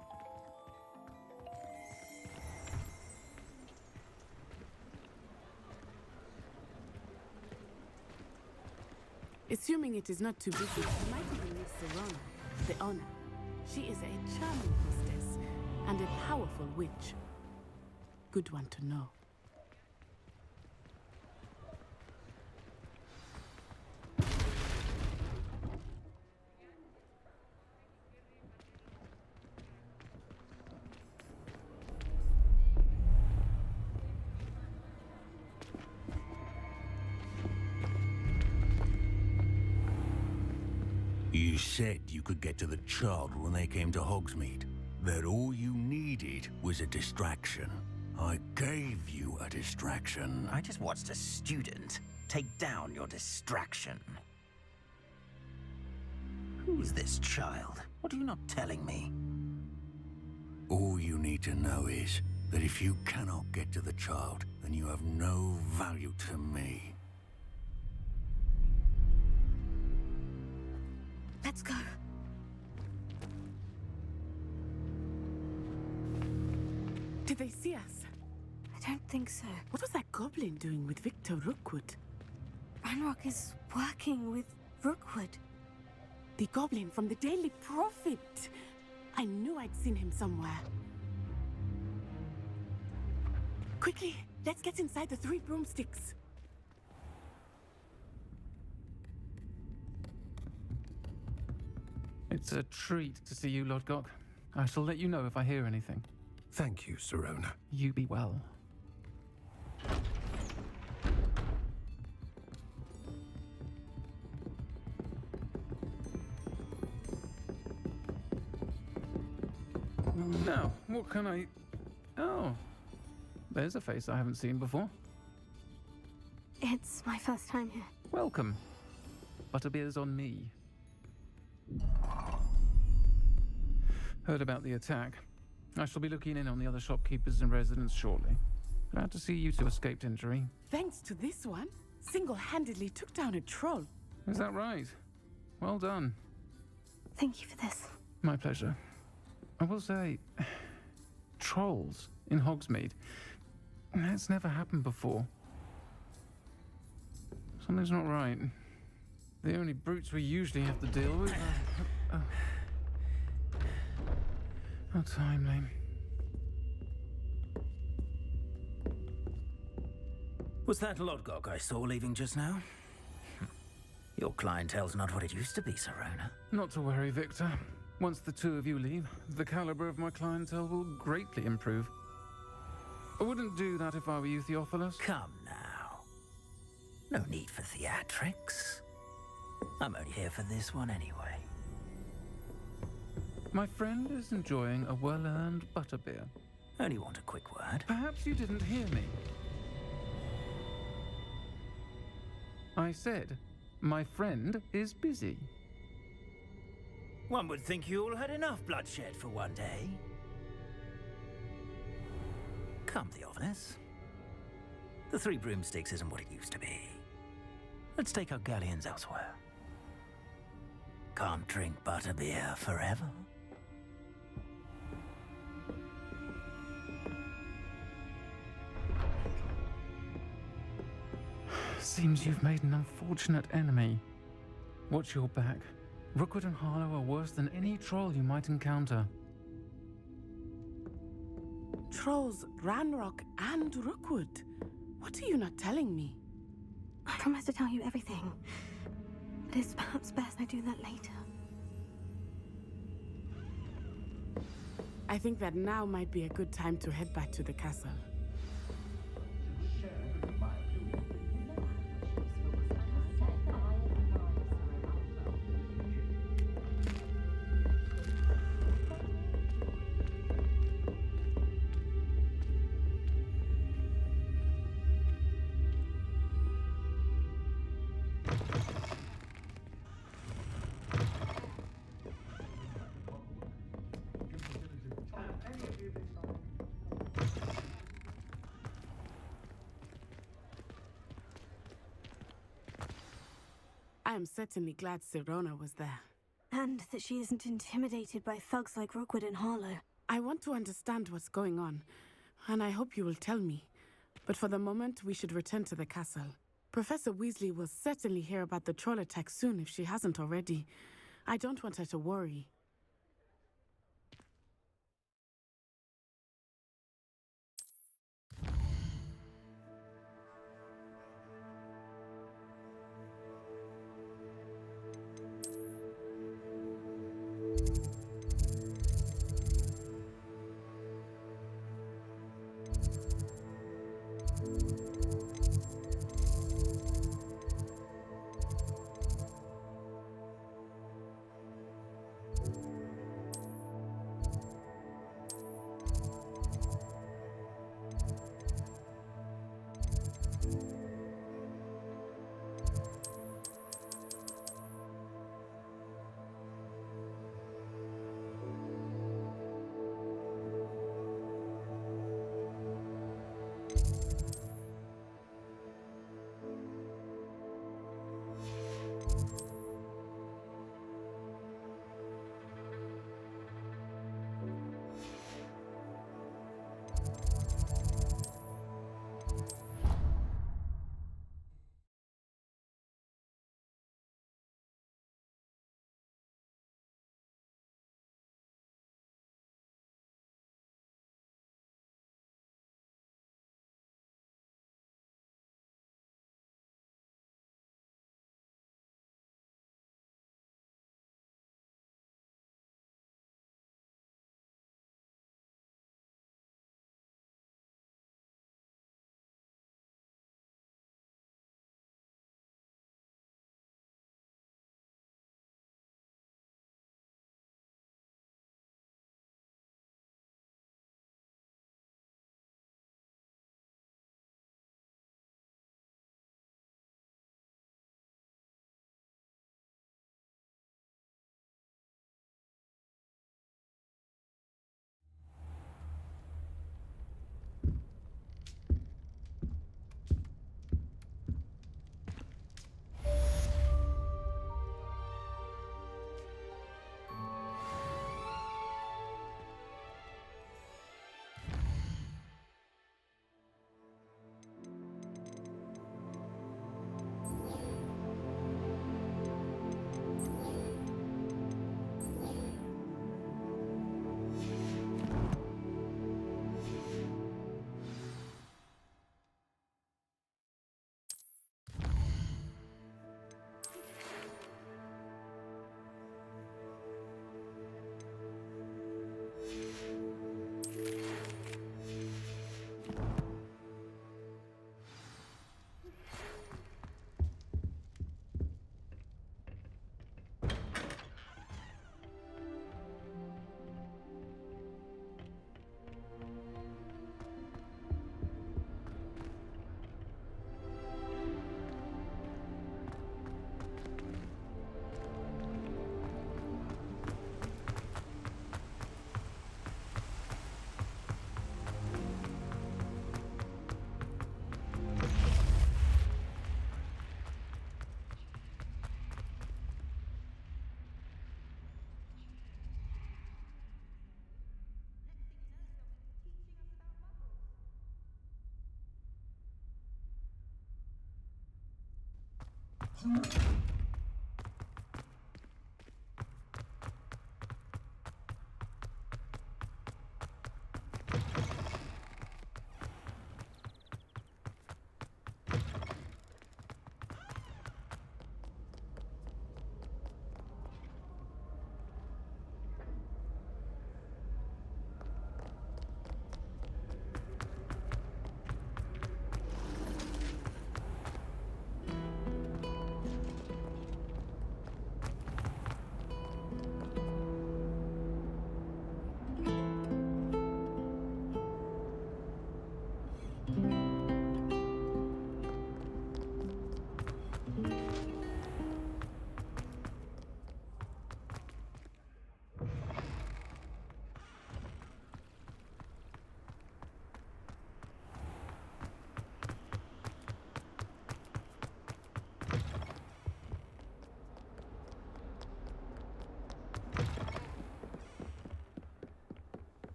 Assuming it is not too busy, you might even meet Serona, the owner. She is a charming hostess and a powerful witch. Good one to know. You said you could get to the child when they came to Hogsmeade. That all you needed was a distraction. I gave you a distraction. I just watched a student take down your distraction. Who is this child? What are you not telling me? All you need to know is that if you cannot get to the child, then you have no value to me. Let's go. Did they see us? I don't think so. What was that goblin doing with Victor Rookwood? Ranrock is working with Rookwood. The goblin from the Daily Prophet. I knew I'd seen him somewhere. Quickly, let's get inside the Three Broomsticks. It's a treat to see you, Lodgok. I shall let you know if I hear anything. Thank you, Serona. You be well. Now, what can I... Oh, there's a face I haven't seen before. It's my first time here. Welcome. Butterbeer's on me. Heard about the attack. I shall be looking in on the other shopkeepers and residents shortly. Glad to see you two escaped injury. Thanks to this one, single-handedly took down a troll. Is that right? Well done. Thank you for this. My pleasure. I will say, trolls in Hogsmeade. That's never happened before. Something's not right. The only brutes we usually have to deal with. How timely. Was that Lodgok I saw leaving just now? Your clientele's not what it used to be, Serona. Not to worry, Victor. Once the two of you leave, the caliber of my clientele will greatly improve. I wouldn't do that if I were you, Theophilus. Come now. No need for theatrics. I'm only here for this one anyway. My friend is enjoying a well-earned butterbeer. Only want a quick word. Perhaps you didn't hear me. I said, my friend is busy. One would think you all had enough bloodshed for one day. Come, Theophilus. The Three Broomsticks isn't what it used to be. Let's take our galleons elsewhere. Can't drink butterbeer forever. Seems you've made an unfortunate enemy. Watch your back. Rookwood and Harlow are worse than any troll you might encounter. Trolls, Ranrock, and Rookwood. What are you not telling me? I promise to tell you everything. But it's perhaps best I do that later. I think that now might be a good time to head back to the castle. I am certainly glad Serona was there. And that she isn't intimidated by thugs like Rookwood and Harlow. I want to understand what's going on, and I hope you will tell me. But for the moment, we should return to the castle. Professor Weasley will certainly hear about the troll attack soon if she hasn't already. I don't want her to worry.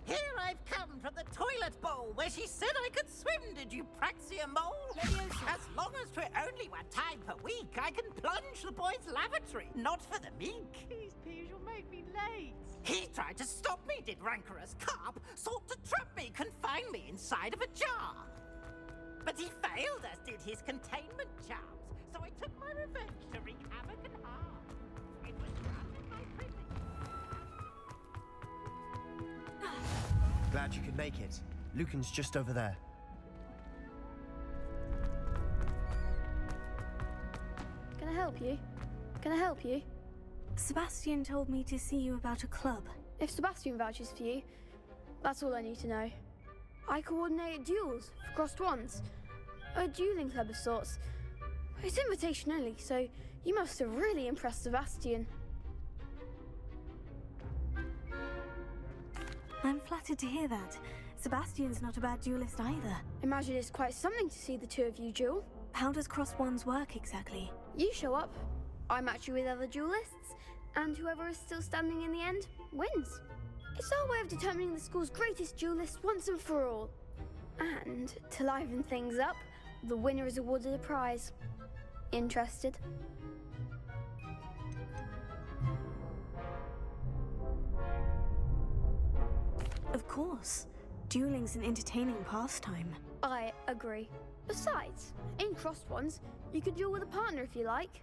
Here I've come from the toilet bowl where she said I could swim, did you praxia mole? As long as 'twere only one time per week, I can plunge the boy's lavatory, not for the meek. Please, Piers, you'll make me late. He tried to stop me, did rancorous carp, sought to trap me, confine me inside of a jar. But he failed, as did his containment charms, so I took my revenge to wreak havoc and harm. It was granted my prison. Glad you could make it. Lucan's just over there. Can I help you? Can I help you? Sebastian told me to see you about a club. If Sebastian vouches for you, that's all I need to know. I coordinate duels for crossed wands. A dueling club of sorts. It's invitation only, so you must have really impressed Sebastian. I'm flattered to hear that. Sebastian's not a bad duelist either. Imagine it's quite something to see the two of you duel. How does cross wands work exactly? You show up, I match you with other duelists, and whoever is still standing in the end wins. It's our way of determining the school's greatest duelist once and for all. And to liven things up, the winner is awarded a prize. Interested? Of course. Dueling's an entertaining pastime. I agree. Besides, in crossed ones, you could duel with a partner if you like.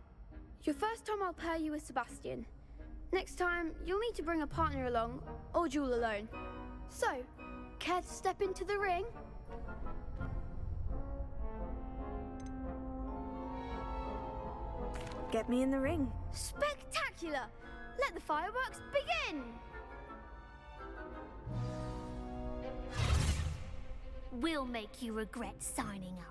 Your first time I'll pair you with Sebastian. Next time, you'll need to bring a partner along, or duel alone. So, care to step into the ring? Get me in the ring. Spectacular! Let the fireworks begin! We'll make you regret signing up.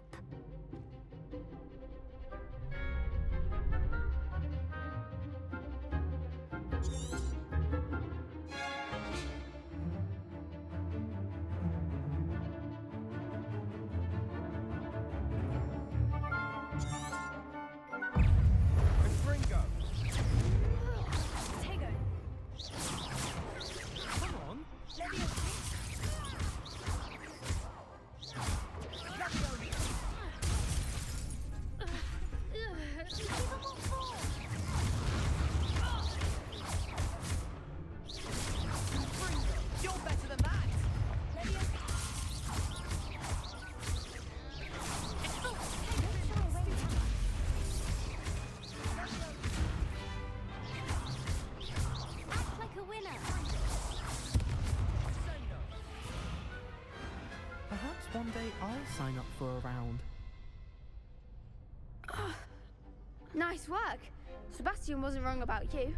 One day I'll sign up for a round. Nice work. Sebastian wasn't wrong about you.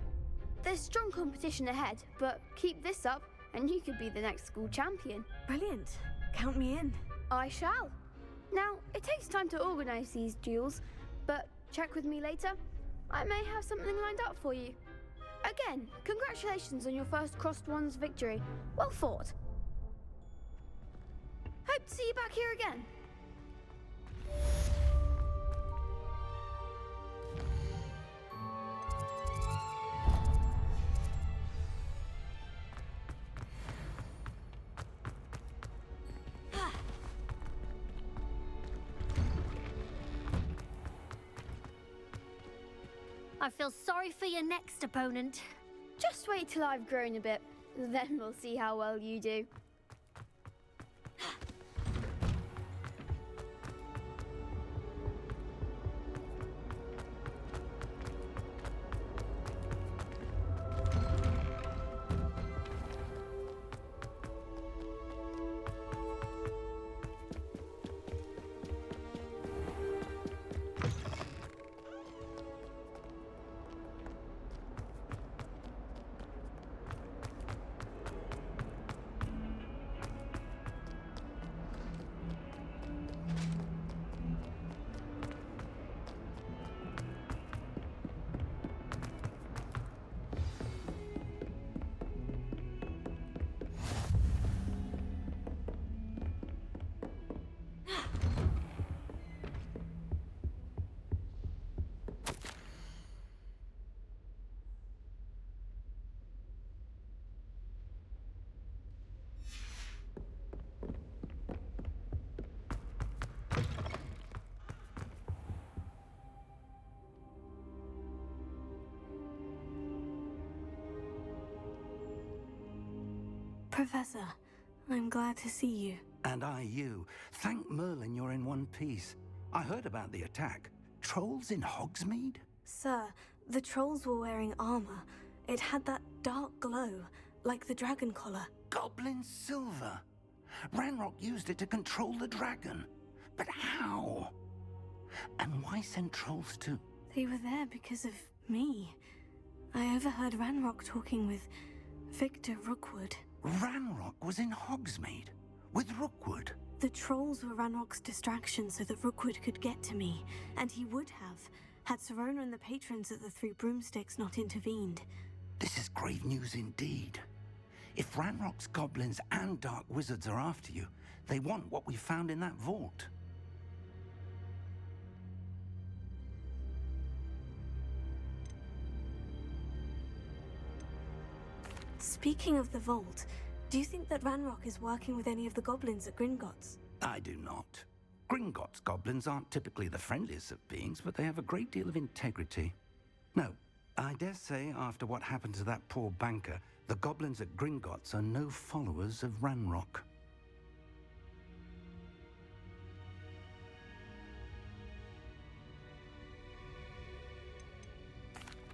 There's strong competition ahead, but keep this up and you could be the next school champion. Brilliant. Count me in. I shall. Now, it takes time to organise these duels, but check with me later. I may have something lined up for you. Again, congratulations on your first crossed wands victory. Well fought. Hope to see you back here again. I feel sorry for your next opponent. Just wait till I've grown a bit. Then we'll see how well you do. Professor, I'm glad to see you. And I you. Thank Merlin you're in one piece. I heard about the attack. Trolls in Hogsmeade? Sir, the trolls were wearing armor. It had that dark glow, like the dragon collar. Goblin silver. Ranrock used it to control the dragon. But how? And why send trolls to... They were there because of me. I overheard Ranrock talking with Victor Rookwood. Ranrock was in Hogsmeade? With Rookwood? The trolls were Ranrock's distraction so that Rookwood could get to me. And he would have, had Serona and the patrons at the Three Broomsticks not intervened. This is grave news indeed. If Ranrock's goblins and dark wizards are after you, they want what we found in that vault. Speaking of the vault, do you think that Ranrock is working with any of the goblins at Gringotts? I do not. Gringotts goblins aren't typically the friendliest of beings, but they have a great deal of integrity. No, I dare say after what happened to that poor banker, the goblins at Gringotts are no followers of Ranrock.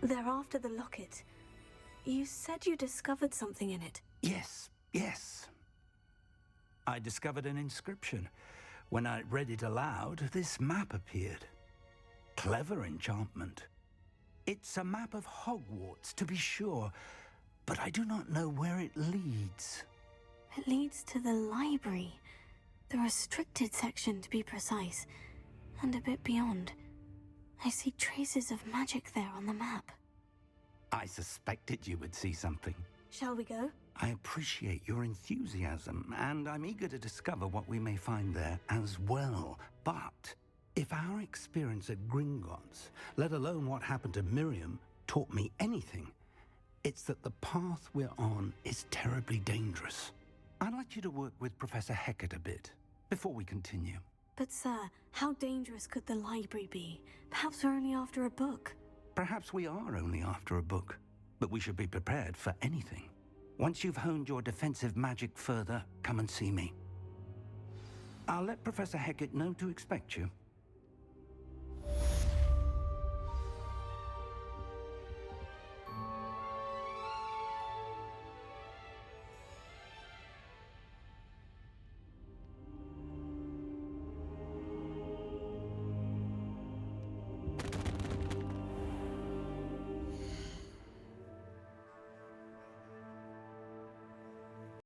They're after the locket. You said you discovered something in it. Yes. I discovered an inscription. When I read it aloud, this map appeared. Clever enchantment. It's a map of Hogwarts, to be sure, but I do not know where it leads. It leads to the library. The restricted section, to be precise. And a bit beyond. I see traces of magic there on the map. I suspected you would see something. Shall we go? I appreciate your enthusiasm, and I'm eager to discover what we may find there as well. But if our experience at Gringotts, let alone what happened to Miriam, taught me anything, it's that the path we're on is terribly dangerous. I'd like you to work with Professor Hecat a bit before we continue. But sir, how dangerous could the library be? Perhaps we're only after a book. Perhaps we are only after a book, but we should be prepared for anything. Once you've honed your defensive magic further, come and see me. I'll let Professor Hecat know to expect you.